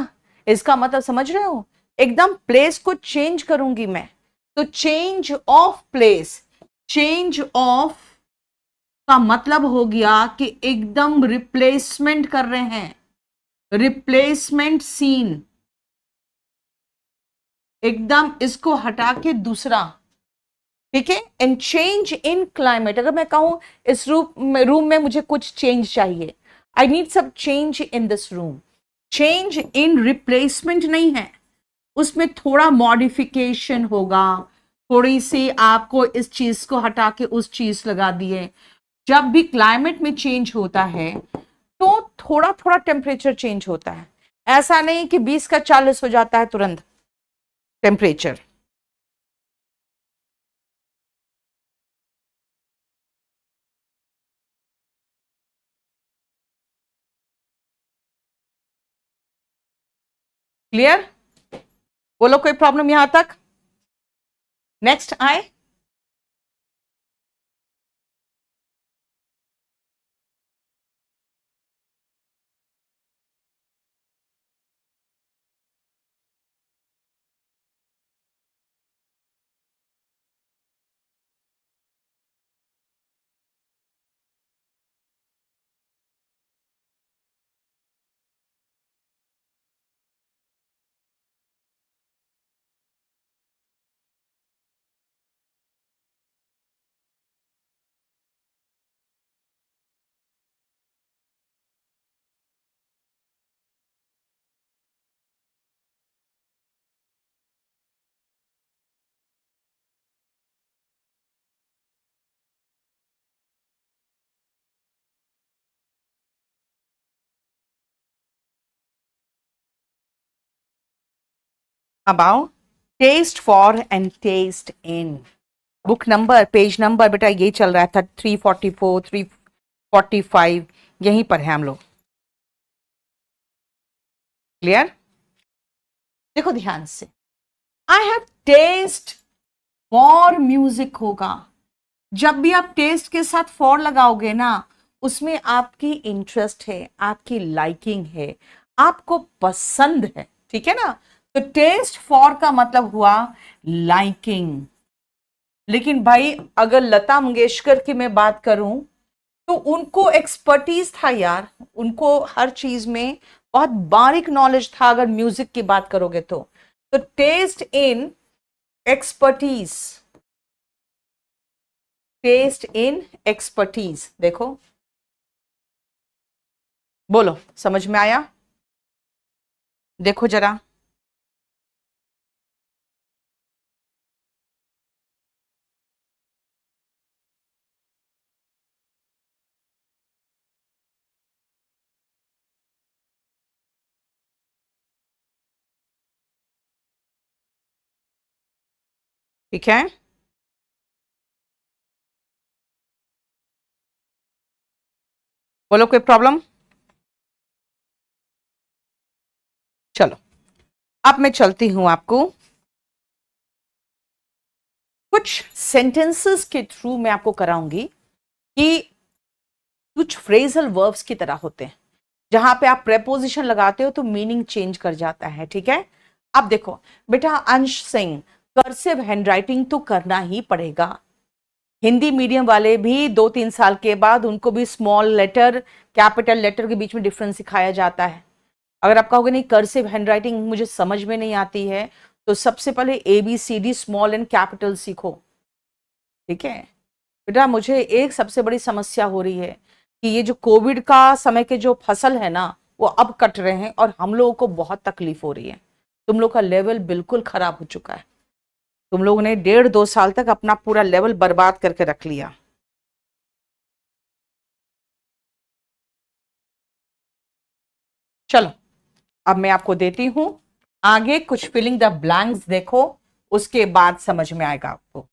इसका मतलब समझ रहे हो? एकदम प्लेस को चेंज करूंगी मैं। तो change of place, change of का मतलब हो गया कि एकदम रिप्लेसमेंट कर रहे हैं, रिप्लेसमेंट सीन, एकदम इसको हटा के दूसरा। ठीक है, एंड चेंज इन क्लाइमेट, अगर मैं कहूं इस रूम में मुझे कुछ चेंज चाहिए, आई नीड सब change in this room. Change in replacement नहीं है, उसमें थोड़ा मॉडिफिकेशन होगा, थोड़ी सी आपको इस चीज को हटा के उस चीज लगा दिए। जब भी क्लाइमेट में चेंज होता है तो थोड़ा थोड़ा टेम्परेचर चेंज होता है, ऐसा नहीं कि 20 का 40 हो जाता है तुरंत टेम्परेचर। क्लियर? बोलो कोई प्रॉब्लम यहां तक? नेक्स्ट आए। अब आओ, taste for and taste in. Book number, page number बेटा ये चल रहा था 344, 345, यहीं पर है हम लोग। क्लियर? देखो ध्यान से, I have taste for music होगा। जब भी आप टेस्ट के साथ फॉर लगाओगे ना, उसमें आपकी इंटरेस्ट है, आपकी लाइकिंग है, आपको पसंद है, ठीक है ना? तो टेस्ट फॉर का मतलब हुआ लाइकिंग। लेकिन भाई अगर लता मंगेशकर की मैं बात करूं तो उनको एक्सपर्टीज था यार, उनको हर चीज में बहुत बारीक नॉलेज था। अगर म्यूजिक की बात करोगे तो टेस्ट इन एक्सपर्टीज, टेस्ट इन एक्सपर्टीज। देखो, बोलो समझ में आया? देखो जरा, ठीक है? बोलो कोई प्रॉब्लम? चलो अब मैं चलती हूं आपको कुछ सेंटेंसेस के थ्रू, मैं आपको कराऊंगी कि कुछ फ्रेजल वर्ब्स की तरह होते हैं, जहां पे आप प्रेपोजिशन लगाते हो तो मीनिंग चेंज कर जाता है, ठीक है? अब देखो बेटा, अंश सिंह, कर्सिव हैंडराइटिंग तो करना ही पड़ेगा। हिंदी मीडियम वाले भी 2-3 साल के बाद उनको भी स्मॉल लेटर कैपिटल लेटर के बीच में डिफरेंस सिखाया जाता है। अगर आप कहोगे नहीं कर्सिव हैंडराइटिंग मुझे समझ में नहीं आती है, तो सबसे पहले ABCD स्मॉल एंड कैपिटल सीखो, ठीक है? बेटा मुझे एक सबसे बड़ी समस्या हो रही है कि ये जो कोविड का समय के जो फसल है ना, वो अब कट रहे हैं और हम लोगों को बहुत तकलीफ हो रही है। तुम लोग का लेवल बिल्कुल खराब हो चुका है। तुम लोगों ने 1.5-2 साल तक अपना पूरा लेवल बर्बाद करके रख लिया। चलो अब मैं आपको देती हूं आगे कुछ फिलिंग द ब्लैंक्स, देखो उसके बाद समझ में आएगा आपको।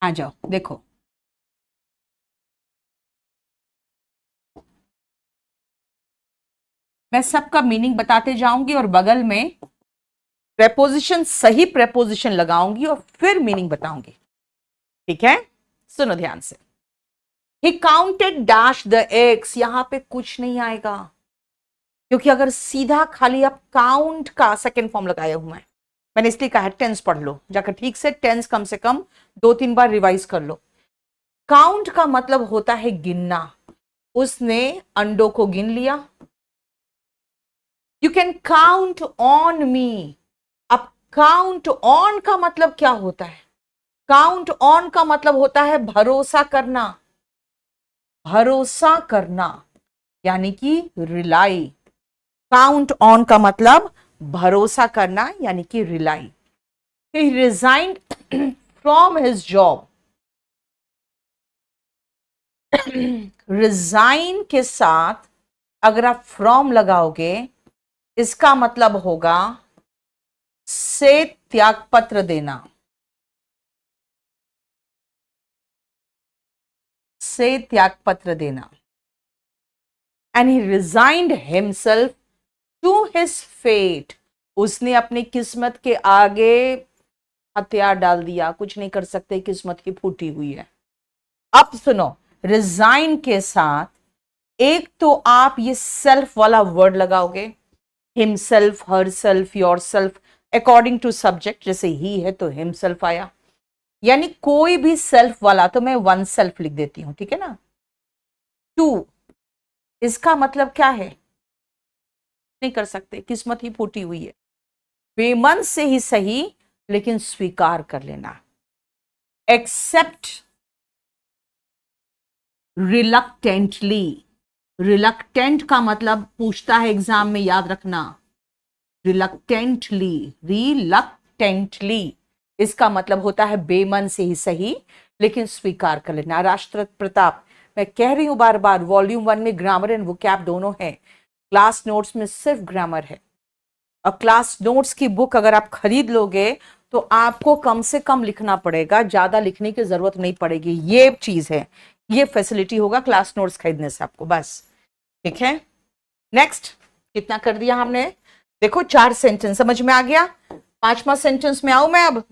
आ जाओ देखो, मैं सबका मीनिंग बताते जाऊंगी और बगल में प्रेपोजिशन, सही प्रेपोजिशन लगाऊंगी और फिर मीनिंग बताऊंगी, ठीक है? सुनो ध्यान से। He counted dash the eggs, यहां पे कुछ नहीं आएगा, क्योंकि अगर सीधा खाली आप काउंट का सेकेंड फॉर्म लगाए हुए हैं, मैंने इसलिए कहा टेंस पढ़ लो जाकर ठीक से, टेंस कम से कम 2-3 बार रिवाइज कर लो। काउंट का मतलब होता है गिनना। उसने अंडों को गिन लिया, you can count on me. अब काउंट ऑन का मतलब क्या होता है? काउंट ऑन का मतलब होता है भरोसा करना, भरोसा करना, यानी कि रिलाई। काउंट ऑन का मतलब भरोसा करना यानी कि rely. He resigned from his job. Resign के साथ अगर आप फ्रॉम लगाओगे, इसका मतलब होगा से त्यागपत्र देना, से त्यागपत्र देना। And he resigned himself to his fate. उसने अपनी किस्मत के आगे हथियार डाल दिया, कुछ नहीं कर सकते, किस्मत की फूटी हुई है। अब सुनो, रिजाइन के साथ एक तो आप ये सेल्फ वाला वर्ड लगाओगे, himself, herself, yourself, according to subject. जैसे ही है तो हिमसेल्फ आया, यानी कोई भी सेल्फ वाला, तो मैं वन सेल्फ लिख देती हूं, ठीक है ना। टू, इसका मतलब क्या है? नहीं कर सकते, किस्मत ही फूटी हुई है। बेमन से ही सही, लेकिन स्वीकार कर लेना। Accept reluctantly. रिलक्टेंट का मतलब पूछता है एग्जाम में, याद रखना। रिलक्टेंटली, रिलक्टेंटली, इसका मतलब होता है बेमन से ही सही, लेकिन स्वीकार कर लेना। राष्ट्र प्रताप, मैं कह रही हूं बार बार, वॉल्यूम 1 में ग्रामर एंड वोकैब दोनों है, क्लास नोट्स में सिर्फ ग्रामर है। और क्लास नोट्स की बुक अगर आप खरीद लोगे तो आपको कम से कम लिखना पड़ेगा, ज्यादा लिखने की जरूरत नहीं पड़ेगी। ये चीज है, ये फैसिलिटी होगा क्लास नोट्स खरीदने से आपको, बस। ठीक है, नेक्स्ट। कितना कर दिया हमने? देखो 4 सेंटेंस समझ में आ गया। 5वां सेंटेंस में आऊं मैं अब।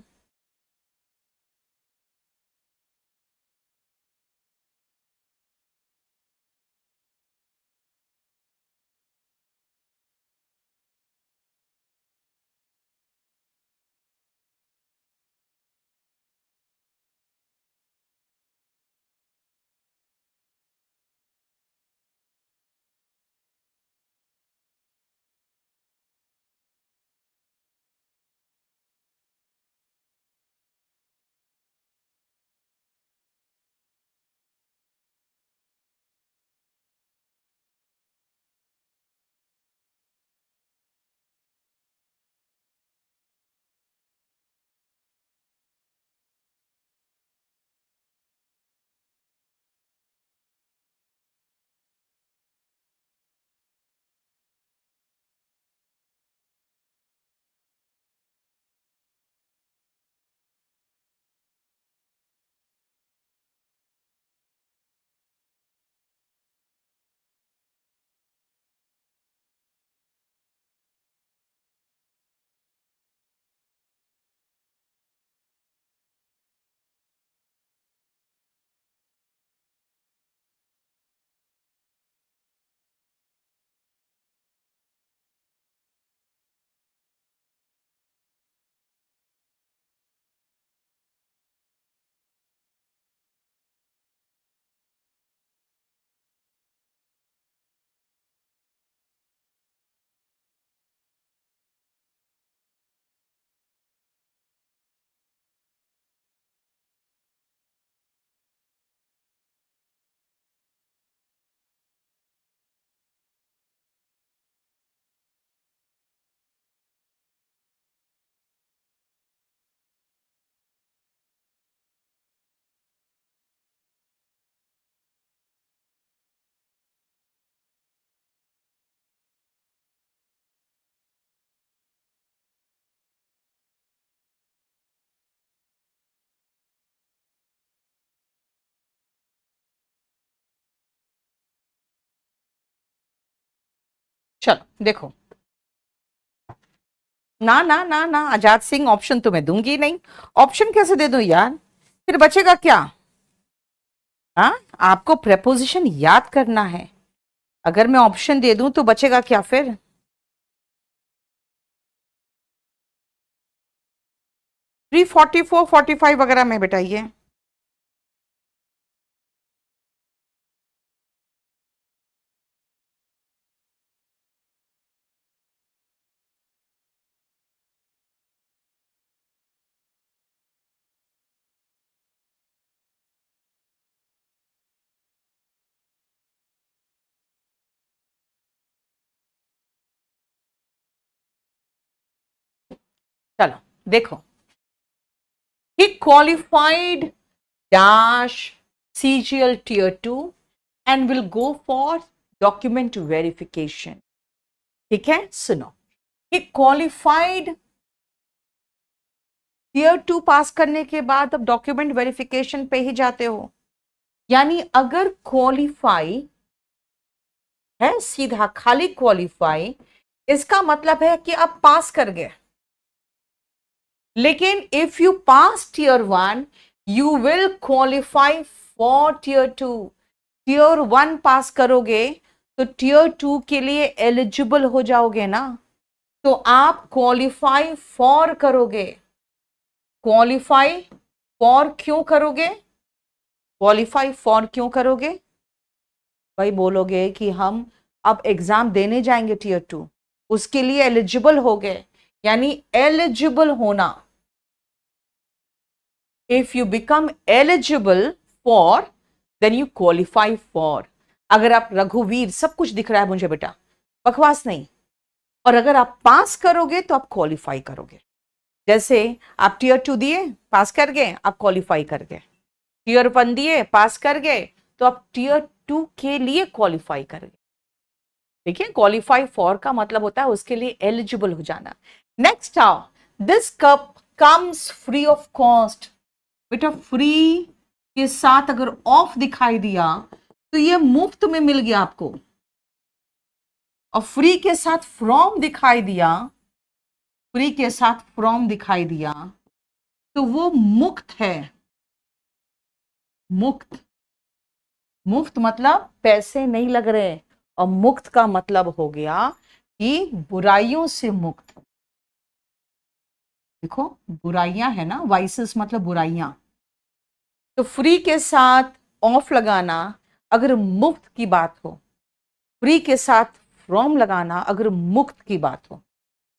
चलो देखो, ना ना ना ना, आजाद सिंह ऑप्शन तो मैं दूंगी नहीं। ऑप्शन कैसे दे दूं यार, फिर बचेगा क्या? हाँ, आपको प्रेपोजिशन याद करना है। अगर मैं ऑप्शन दे दूं तो बचेगा क्या फिर? 344 45 वगैरह में बेटाइए। चलो देखो, he qualified dash CGL tier 2 and will go for document verification. ठीक है, सुनो, he qualified टीयर 2 पास करने के बाद अब डॉक्यूमेंट वेरिफिकेशन पे ही जाते हो। यानी अगर क्वालिफाई है, सीधा खाली क्वालिफाई, इसका मतलब है कि आप पास कर गए। लेकिन if you pass tier 1 you will qualify for tier 2। Tier 1 pass करोगे तो टीयर 2 के लिए एलिजिबल हो जाओगे ना, तो आप क्वालिफाई फॉर करोगे। क्वालिफाई फॉर क्यों करोगे? क्वालिफाई फॉर क्यों करोगे भाई? बोलोगे कि हम अब एग्जाम देने जाएंगे टीयर 2, उसके लिए एलिजिबल हो गए। यानी एलिजिबल होना, if you become eligible for then you qualify for. अगर आप रघुवीर, सब कुछ दिख रहा है मुझे बेटा, बकवास नहीं, और अगर आप पास करोगे तो आप क्वालिफाई करोगे। जैसे आप टीयर 2 दिए, पास कर गए, आप क्वालिफाई कर गए। टीयर 1 दिए, पास कर गए, तो आप टीयर 2 के लिए क्वालिफाई कर गए। देखिए, क्वालिफाई फॉर का मतलब होता है उसके लिए एलिजिबल हो जाना। नेक्स्ट आओ, this cup comes free of cost. बेटा फ्री के साथ अगर ऑफ दिखाई दिया तो ये मुफ्त में मिल गया आपको, और फ्री के साथ फ्रॉम दिखाई दिया, फ्री के साथ फ्रॉम दिखाई दिया तो वो मुक्त है। मुक्त, मुफ्त मतलब पैसे नहीं लग रहे, और मुक्त का मतलब हो गया कि बुराइयों से मुक्त। देखो, बुराइयां है ना, वाइसेस मतलब बुराइयां। तो फ्री के साथ ऑफ लगाना अगर मुफ्त की बात हो, फ्री के साथ फ्रॉम लगाना अगर मुक्त की बात हो।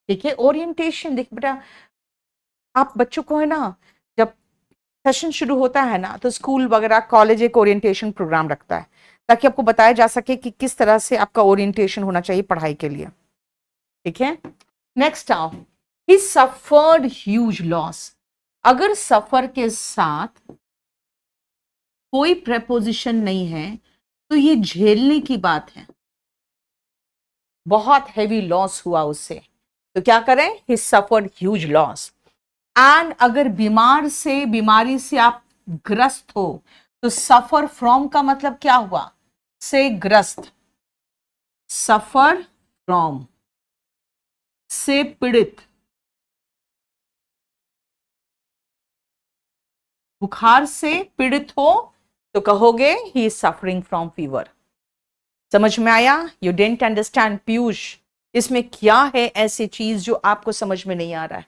ठीक है, ओरिएंटेशन देख बेटा, आप बच्चों को है ना, जब सेशन शुरू होता है ना तो स्कूल वगैरह कॉलेज एक ओरिएंटेशन प्रोग्राम रखता है, ताकि आपको बताया जा सके कि किस तरह से आपका ओरिएंटेशन होना चाहिए पढ़ाई के लिए। ठीक है, नेक्स्ट आओ, ही सफर्ड ह्यूज लॉस। अगर सफर के साथ कोई प्रेपोजिशन नहीं है तो ये झेलने की बात है, बहुत हैवी लॉस हुआ उससे, तो क्या करें? ही सफर्ड ह्यूज लॉस। एंड अगर बीमारी से आप ग्रस्त हो तो सफर फ्रॉम का मतलब क्या हुआ? से ग्रस्त, सफर फ्रॉम, से पीड़ित। बुखार से पीड़ित हो तो कहोगे he is suffering from fever. समझ में आया? यू डेंट अंडरस्टैंड पीयूष, इसमें क्या है ऐसी चीज जो आपको समझ में नहीं आ रहा है?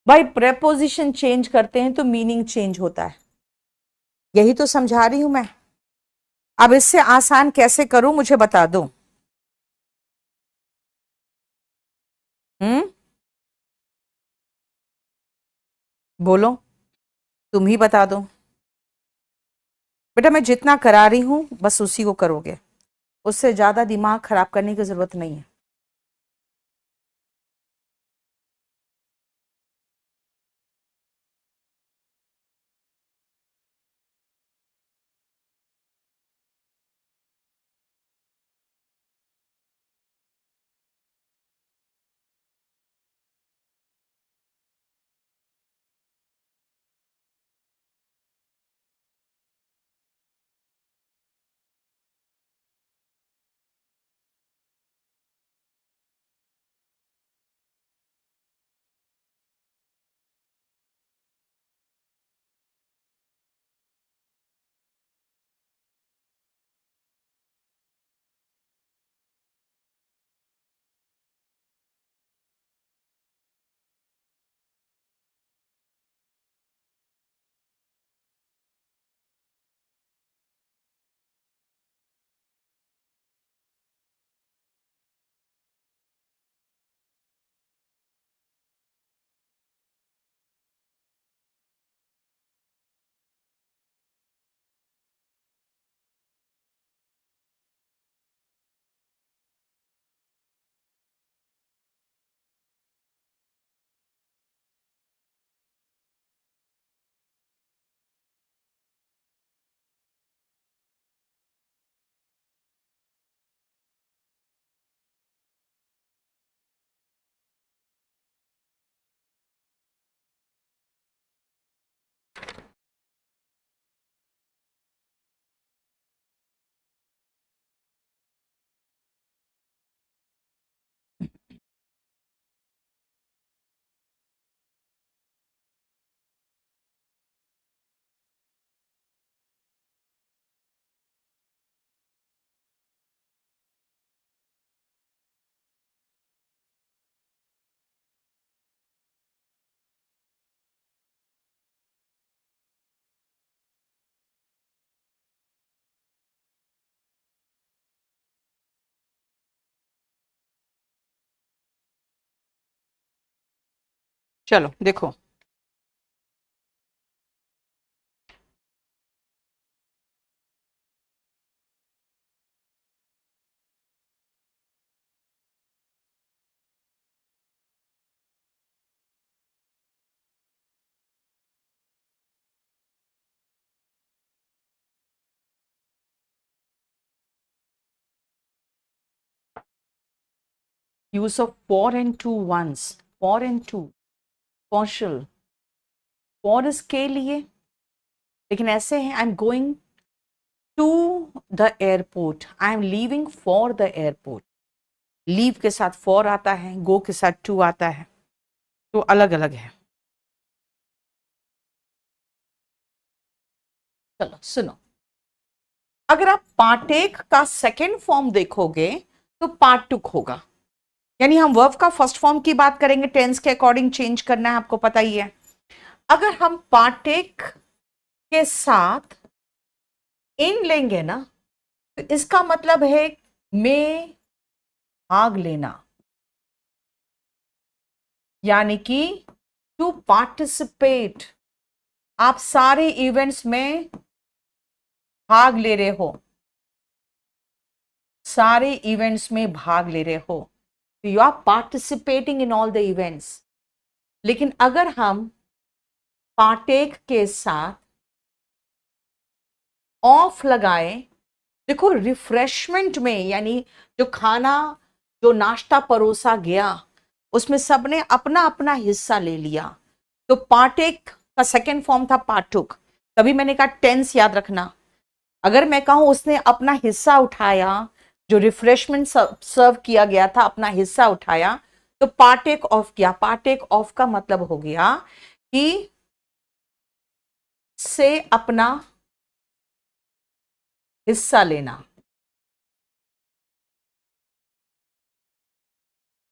भाई प्रेपोजिशन चेंज करते हैं तो मीनिंग चेंज होता है, यही तो समझा रही हूं मैं। अब इससे आसान कैसे करूं मुझे बता दो। हम्म, बोलो, तुम ही बता दो। बेटा मैं जितना करा रही हूं बस उसी को करोगे, उससे ज्यादा दिमाग खराब करने की जरूरत नहीं है। चलो देखो, use of for and to once, for and to, Kaushal, for इसके लिए, लेकिन ऐसे है, I am going to the airport, I am leaving for the airport, leave के साथ फॉर आता है, गो के साथ टू आता है, तो अलग अलग है। चलो सुनो, अगर आप पार्टेक का सेकेंड फॉर्म देखोगे तो पार्टुक होगा, यानी हम वर्ब का फर्स्ट फॉर्म की बात करेंगे, टेंस के अकॉर्डिंग चेंज करना है, आपको पता ही है। अगर हम पार्टेक के साथ इन लेंगे ना, तो इसका मतलब है में भाग लेना, यानी कि टू पार्टिसिपेट, आप सारे इवेंट्स में भाग ले रहे हो, सारे इवेंट्स में भाग ले रहे हो, तो you are participating in all the events. लेकिन अगर हम पार्टेक के साथ ऑफ लगाए, देखो रिफ्रेशमेंट में, यानी जो खाना, जो नाश्ता परोसा गया, उसमें सबने अपना अपना हिस्सा ले लिया, तो पार्टेक का सेकेंड फॉर्म था पार्टुक। तभी मैंने कहा टेंस याद रखना, अगर मैं कहूं उसने अपना हिस्सा उठाया, जो रिफ्रेशमेंट सर्व किया गया था अपना हिस्सा उठाया, तो पार्टेक ऑफ किया। पार्टेक ऑफ का मतलब हो गया कि से अपना हिस्सा लेना,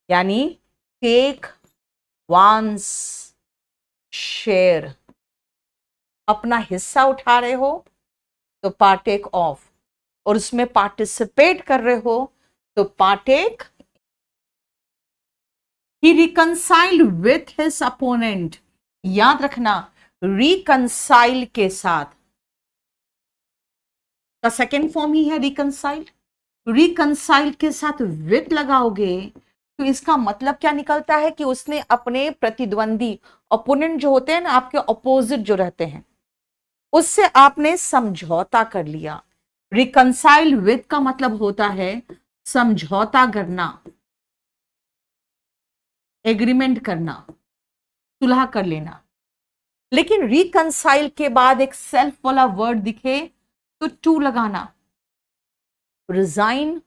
यानी टेक वंस शेयर, अपना हिस्सा उठा रहे हो तो पार्टेक ऑफ, और उसमें पार्टिसिपेट कर रहे हो तो partake. He reconcile with his opponent, याद रखना रिकंसाइल के साथ का सेकेंड फॉर्म ही है रिकंसाइल। रिकंसाइल के साथ विथ लगाओगे तो इसका मतलब क्या निकलता है कि उसने अपने प्रतिद्वंदी, ओपोनेंट जो होते हैं ना, आपके अपोजिट जो रहते हैं, उससे आपने समझौता कर लिया। रिकंसाइल विथ का मतलब होता है समझौता करना, एग्रीमेंट करना, सुलह कर लेना। लेकिन रिकंसाइल के बाद एक सेल्फ वाला वर्ड दिखे तो टू लगाना, रिजाइन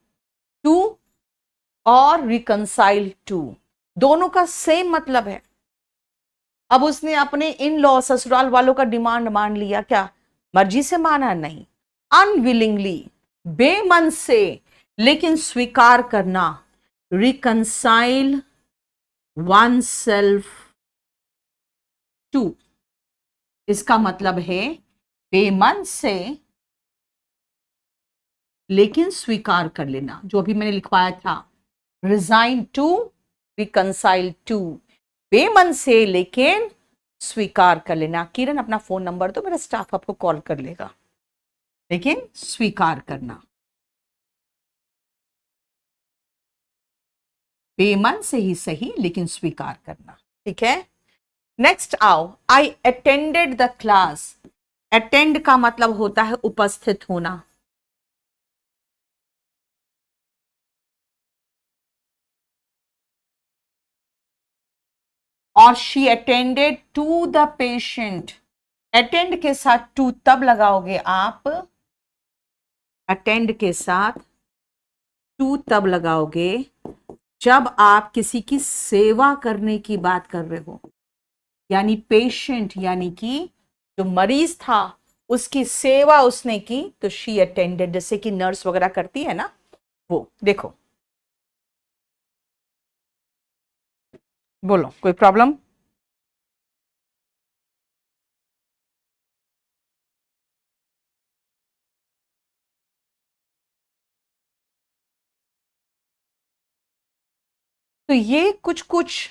टू और रिकंसाइल टू, दोनों का सेम मतलब है। अब उसने अपने इन लॉ ससुराल वालों का डिमांड मान लिया, क्या मर्जी से माना? नहीं, अनविलिंगली, बेमन से, लेकिन स्वीकार करना। रिकंसाइल वन सेल्फ टू, इसका मतलब है बेमन से लेकिन स्वीकार कर लेना, जो अभी मैंने लिखवाया था, रिजाइन टू, रिकंसाइल टू, बेमन से लेकिन स्वीकार कर लेना। किरण अपना फोन नंबर दो, मेरा स्टाफ आपको कॉल कर लेगा। लेकिन स्वीकार करना, बेमन से ही सही लेकिन स्वीकार करना, ठीक है। नेक्स्ट आओ, I attended the class. Attend का मतलब होता है उपस्थित होना, और she attended to the patient. Attend के साथ टू तब लगाओगे आप, अटेंड के साथ टू तब लगाओगे जब आप किसी की सेवा करने की बात कर रहे हो, यानी पेशेंट, यानी कि जो मरीज था उसकी सेवा उसने की, तो शी अटेंडेड, जैसे कि नर्स वगैरह करती है ना, वो। देखो, बोलो कोई प्रॉब्लम? तो ये कुछ कुछ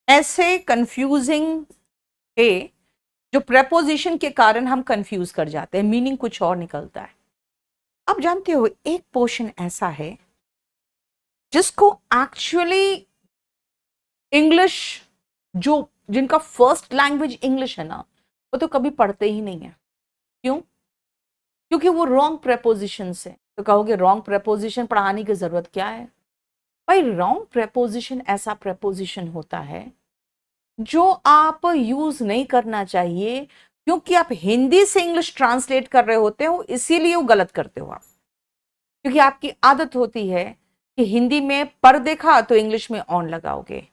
ऐसे कंफ्यूजिंग है जो प्रेपोजिशन के कारण हम कंफ्यूज कर जाते हैं, मीनिंग कुछ और निकलता है। आप जानते हो एक पोर्शन ऐसा है जिसको एक्चुअली इंग्लिश, जो जिनका फर्स्ट लैंग्वेज इंग्लिश है ना, वो तो कभी पढ़ते ही नहीं है। क्यों? क्योंकि वो रॉन्ग प्रेपोजिशन से। तो कहोगे रॉन्ग प्रेपोजिशन पढ़ाने की जरूरत क्या है? भाई रॉन्ग प्रेपोजिशन ऐसा प्रेपोजिशन होता है जो आप यूज नहीं करना चाहिए, क्योंकि आप हिंदी से इंग्लिश ट्रांसलेट कर रहे होते हो, इसीलिए वो गलत करते हो आप। क्योंकि आपकी आदत होती है कि हिंदी में पर देखा तो इंग्लिश में ऑन लगाओगे,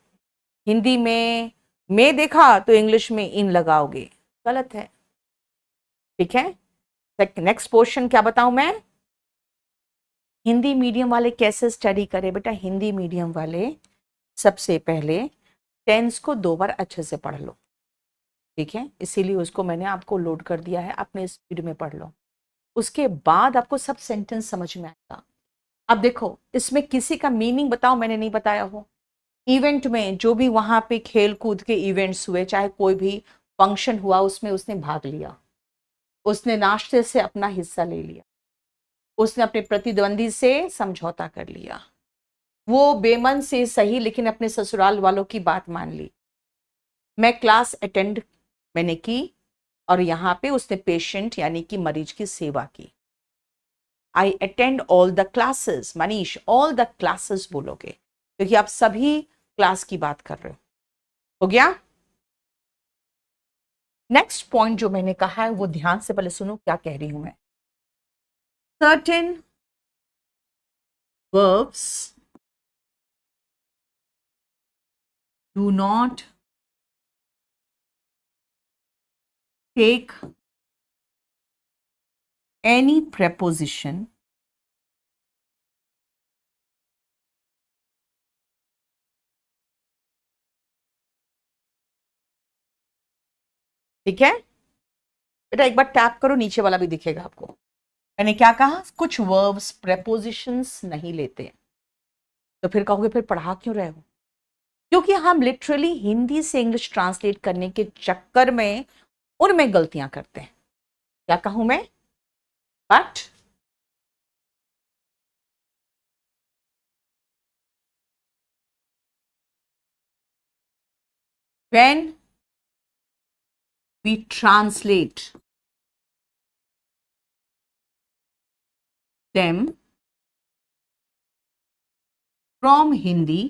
हिंदी में देखा तो इंग्लिश में इन लगाओगे। गलत है। ठीक है, नेक्स्ट पोर्शन क्या बताऊं मैं? हिंदी मीडियम वाले कैसे स्टडी करें? बेटा हिंदी मीडियम वाले सबसे पहले टेंस को 2 बार अच्छे से पढ़ लो। ठीक है, इसीलिए उसको मैंने आपको लोड कर दिया है, अपने स्पीड में पढ़ लो। उसके बाद आपको सब सेंटेंस समझ में आएगा। अब देखो इसमें किसी का मीनिंग बताओ मैंने नहीं बताया हो। इवेंट में जो भी वहां पे खेल कूद के इवेंट्स हुए, चाहे कोई भी फंक्शन हुआ, उसमें उसने भाग लिया, उसने नाश्ते से अपना हिस्सा ले लिया, उसने अपने प्रतिद्वंदी से समझौता कर लिया, वो बेमन से सही लेकिन अपने ससुराल वालों की बात मान ली, मैं क्लास अटेंड मैंने की, और यहां पे उसने पेशेंट यानी कि मरीज की सेवा की। I attend all the classes. Manish all the classes बोलोगे क्योंकि आप सभी क्लास की बात कर रहे हो गया? नेक्स्ट पॉइंट जो मैंने कहा है वो ध्यान से पहले सुनो क्या कह रही हूं मैं। Certain verbs do not take any preposition ठीक है बेटा, एक बार टैप करो, नीचे वाला भी दिखेगा आपको। मैंने क्या कहा? कुछ वर्ब्स प्रेपोजिशंस नहीं लेते। तो फिर कहोगे फिर पढ़ा क्यों रहे हो? क्योंकि हम लिटरली हिंदी से इंग्लिश ट्रांसलेट करने के चक्कर में उनमें गलतियां करते हैं। क्या कहूं मैं? But when we translate them from Hindi,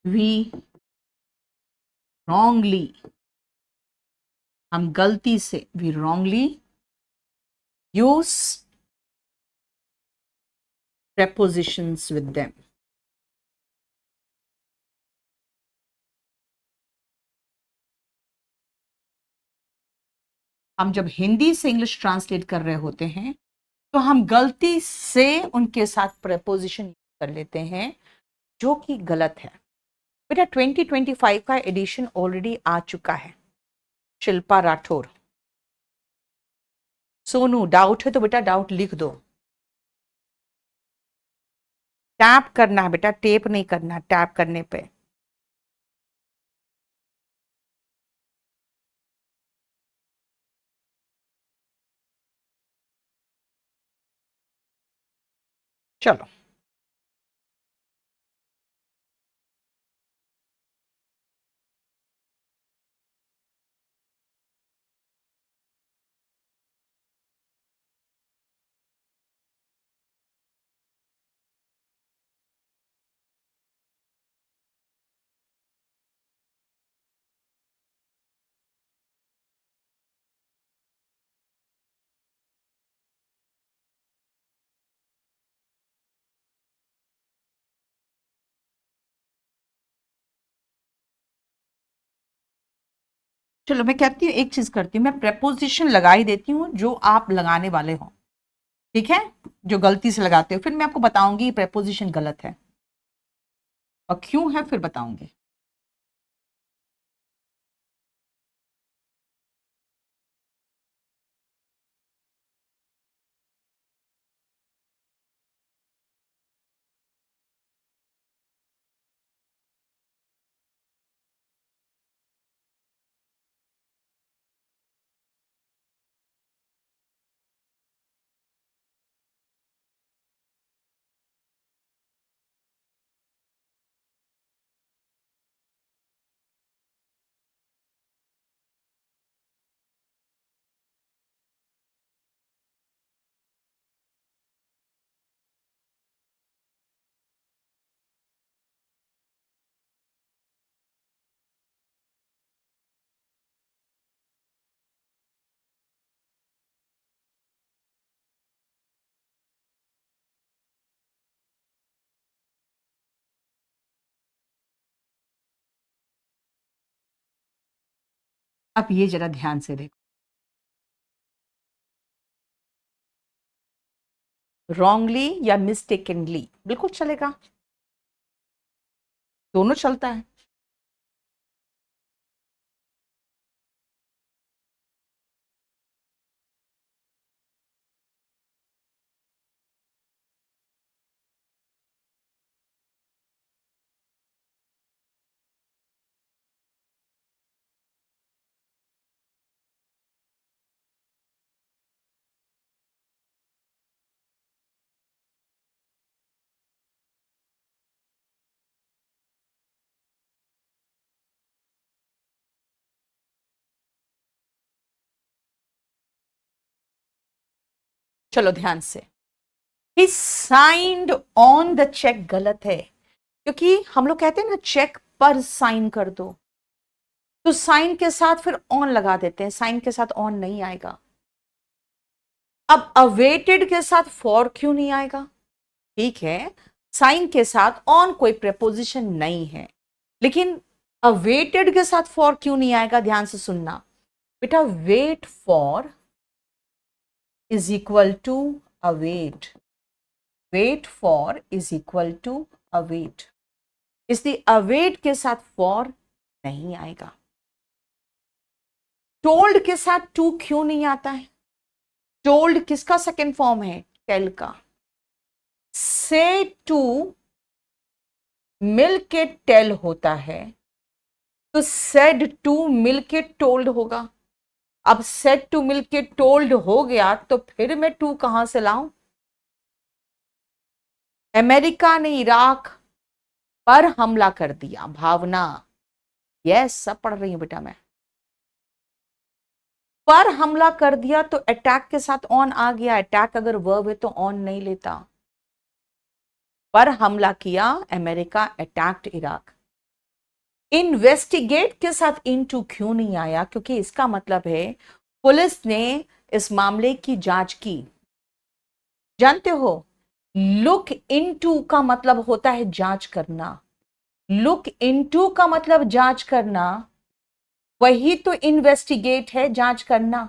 we wrongly, हम गलती से, we wrongly use prepositions with them. हम जब हिंदी से इंग्लिश ट्रांसलेट कर रहे होते हैं तो हम गलती से उनके साथ प्रेपोजिशन कर लेते हैं, जो कि गलत है। बेटा 2025 का एडिशन ऑलरेडी आ चुका है। शिल्पा राठौर, सोनू डाउट है तो बेटा डाउट लिख दो। टैप करना है बेटा, टेप नहीं करना, टैप करने पे। चलो चलो मैं कहती हूँ एक चीज करती हूँ, मैं प्रेपोजिशन लगा ही देती हूँ जो आप लगाने वाले हो। ठीक है, जो गलती से लगाते हो, फिर मैं आपको बताऊंगी प्रेपोजिशन गलत है और क्यों है, फिर बताऊंगी। अब ये जरा ध्यान से देखो, रॉन्गली या मिस्टेकनली बिल्कुल चलेगा, दोनों चलता है। चलो ध्यान से, he signed on the cheque गलत है, क्योंकि हम लोग कहते हैं ना चेक पर साइन कर दो, तो साइन के साथ फिर ऑन लगा देते हैं, साइन के साथ ऑन नहीं आएगा। अब अवेटेड के साथ फॉर क्यों नहीं आएगा? ठीक है, साइन के साथ ऑन कोई प्रेपोजिशन नहीं है, लेकिन अवेटेड के साथ फॉर क्यों नहीं आएगा? ध्यान से सुनना बेटा, wait for is equal to await, wait for is equal to await, इसलिए अवेट के साथ फॉर नहीं आएगा। टोल्ड के साथ टू क्यों नहीं आता है? टोल्ड किसका सेकेंड फॉर्म है? टेल का। से टू मिल के टेल होता है, तो सेड टू मिल के टोल्ड होगा। अब सेड टू मिल के टोल्ड हो गया, तो फिर मैं टू कहां से लाऊं? अमेरिका ने इराक पर हमला कर दिया, भावना, यस सब पढ़ रही हूं बेटा मैं। पर हमला कर दिया तो अटैक के साथ ऑन आ गया, अटैक अगर वर्ब है तो ऑन नहीं लेता। पर हमला किया अमेरिका, अटैक्ड इराक। इन्वेस्टिगेट के साथ इनटू क्यों नहीं आया? क्योंकि इसका मतलब है पुलिस ने इस मामले की जांच की। जानते हो, लुक इनटू का मतलब होता है जांच करना, लुक इनटू का मतलब जांच करना, वही तो इन्वेस्टिगेट है, जांच करना।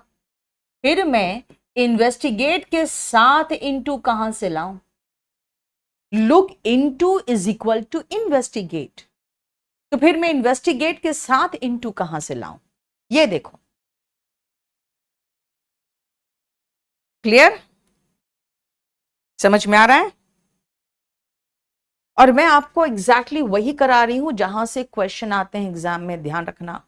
फिर मैं इन्वेस्टिगेट के साथ इनटू कहां से लाऊं? Look into is equal to investigate, तो फिर मैं इन्वेस्टिगेट के साथ इनटू कहां से लाऊं? ये देखो, क्लियर, समझ में आ रहा है? और मैं आपको एग्जैक्टली वही करा रही हूं जहां से क्वेश्चन आते हैं एग्जाम में, ध्यान रखना।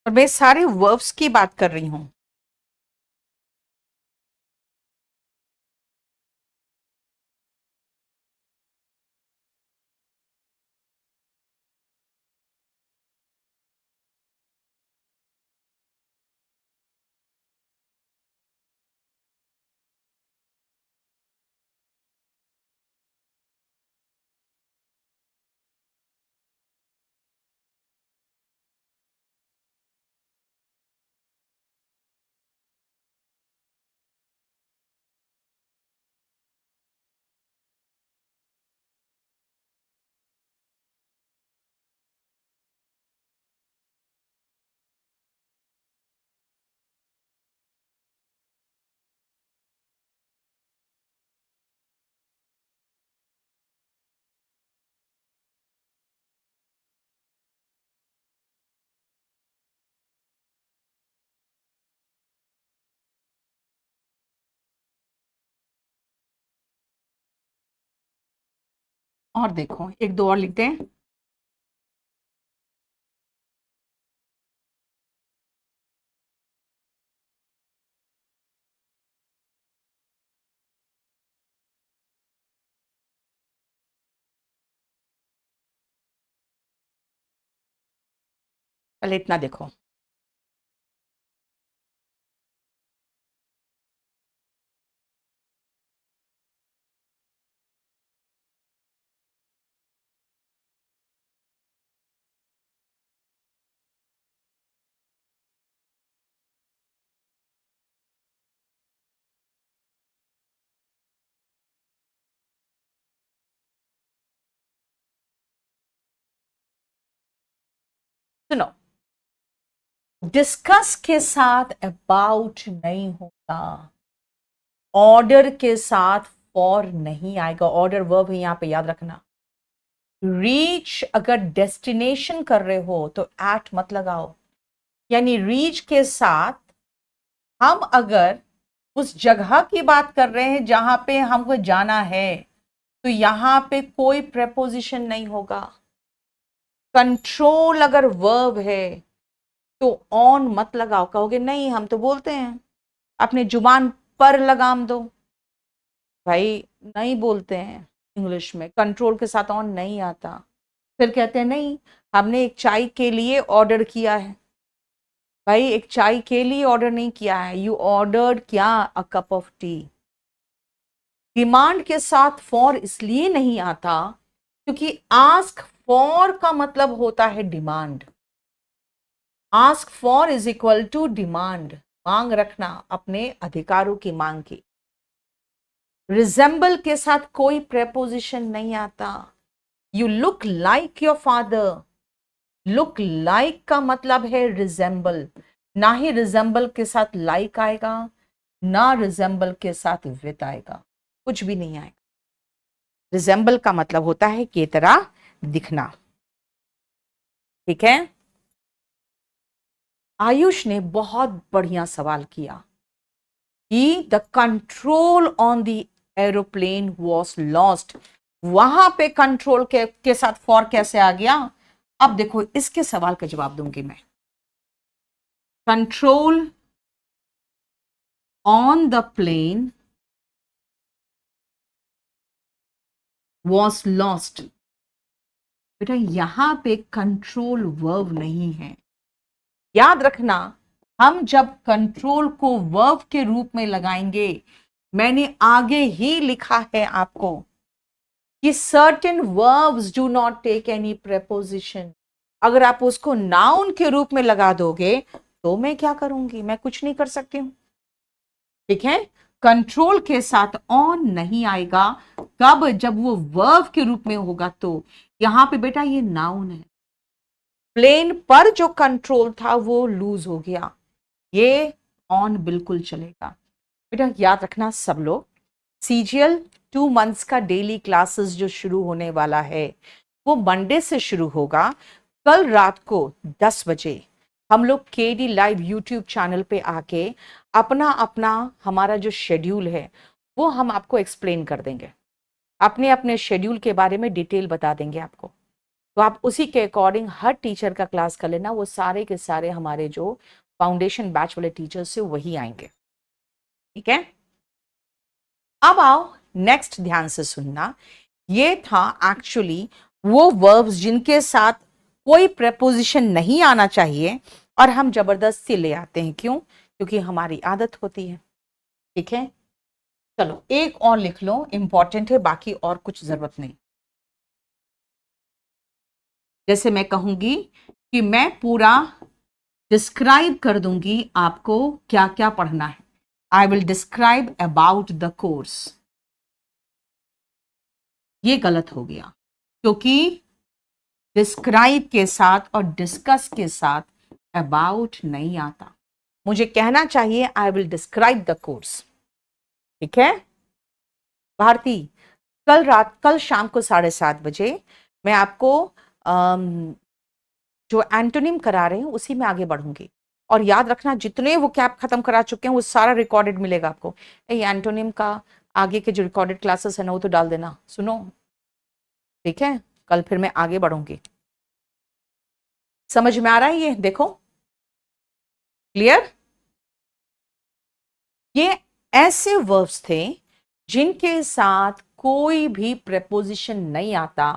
और मैं सारे वर्ब्स की बात कर रही हूं। और देखो, एक दो और लिखते हैं। पहले इतना देखो। सुनो, डिस्कस के साथ अबाउट नहीं होता, ऑर्डर के साथ फॉर नहीं आएगा। ऑर्डर वर्ब है यहां पे, याद रखना। रीच अगर डेस्टिनेशन कर रहे हो तो एट मत लगाओ, यानी रीच के साथ हम अगर उस जगह की बात कर रहे हैं जहां पे हमको जाना है तो यहां पे कोई प्रेपोजिशन नहीं होगा। कंट्रोल अगर वर्ब है तो ऑन मत लगाओ। कहोगे नहीं हम तो बोलते हैं, अपने जुबान पर लगाम दो। भाई नहीं बोलते हैं इंग्लिश में, कंट्रोल के साथ ऑन नहीं आता। फिर कहते हैं नहीं हमने एक चाय के लिए ऑर्डर किया है। भाई एक चाय के लिए ऑर्डर नहीं किया है, यू ऑर्डर्ड क्या, a cup of T. Demand के साथ फॉर इसलिए नहीं आता क्योंकि आस्क फॉर का मतलब होता है demand. Ask for is equal to demand, मांग रखना, अपने अधिकारों की मांग की। रिजेंबल के साथ कोई प्रेपोजिशन नहीं आता। You look like your father, look like का मतलब है रिजेंबल। ना ही रिजेंबल के साथ लाइक आएगा, ना रिजेंबल के साथ विथ आएगा, कुछ भी नहीं आएगा। रिजेंबल का मतलब होता है की तरह दिखना। ठीक है, आयुष ने बहुत बढ़िया सवाल किया कि the control on the aeroplane was lost. वहां पे कंट्रोल के साथ फॉर कैसे आ गया? अब देखो इसके सवाल का जवाब दूंगी मैं। Control on the plane was lost. बेटा यहां पे कंट्रोल वर्ब नहीं है, याद रखना। हम जब कंट्रोल को वर्ब के रूप में लगाएंगे, मैंने आगे ही लिखा है आपको कि certain verbs do not take any preposition. अगर आप उसको नाउन के रूप में लगा दोगे तो मैं क्या करूंगी? मैं कुछ नहीं कर सकती हूं। ठीक है, कंट्रोल के साथ ऑन नहीं आएगा। कब? जब वो वर्ब के रूप में होगा। तो यहां पे बेटा ये नाउन है, प्लेन पर जो कंट्रोल था वो लूज हो गया, ये ऑन बिल्कुल चलेगा। बेटा याद रखना सब लोग, सीजीएल 2 मंथ्स का डेली क्लासेस जो शुरू होने वाला है वो मंडे से शुरू होगा। कल रात को 10 बजे हम लोग केडी लाइव यूट्यूब चैनल पे आके अपना अपना हमारा जो शेड्यूल है वो हम आपको एक्सप्लेन कर देंगे, अपने अपने शेड्यूल के बारे में डिटेल बता देंगे आपको। तो आप उसी के अकॉर्डिंग हर टीचर का क्लास कर लेना। वो सारे के सारे हमारे जो फाउंडेशन बैच वाले टीचर्स से वही आएंगे। ठीक है, अब आओ नेक्स्ट ध्यान से सुनना। ये था एक्चुअली वो वर्ब्स जिनके साथ कोई प्रेपोजिशन नहीं आना चाहिए और हम जबरदस्ती ले आते हैं। क्यों? क्योंकि हमारी आदत होती है। ठीक है, चलो एक और लिख लो, इंपॉर्टेंट है, बाकी और कुछ जरूरत नहीं। जैसे मैं कहूंगी कि मैं पूरा डिस्क्राइब कर दूंगी आपको क्या क्या पढ़ना है। I will describe about the course. ये गलत हो गया क्योंकि डिस्क्राइब के साथ और डिस्कस के साथ अबाउट नहीं आता। मुझे कहना चाहिए I will describe the course. ठीक है भारती, कल शाम को 7:30 बजे मैं आपको जो एंटोनिम करा रहे हैं उसी में आगे बढ़ूंगी। और याद रखना जितने वो कैप खत्म करा चुके हैं वो सारा रिकॉर्डेड मिलेगा आपको। ये एंटोनिम का आगे के जो रिकॉर्डेड क्लासेस है ना वो तो डाल देना, सुनो। ठीक है, कल फिर मैं आगे बढ़ूंगी। समझ में आ रहा है? ये देखो क्लियर। ये ऐसे वर्ब्स थे जिनके साथ कोई भी प्रेपोजिशन नहीं आता,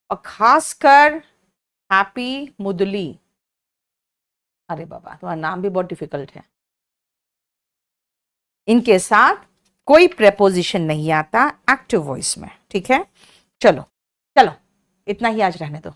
और खासकर हैप्पी, मुदली, अरे बाबा, तुम्हारा नाम भी बहुत डिफिकल्ट है। इनके साथ कोई प्रेपोजिशन नहीं आता एक्टिव वॉइस में, ठीक है। चलो चलो, इतना ही आज रहने दो।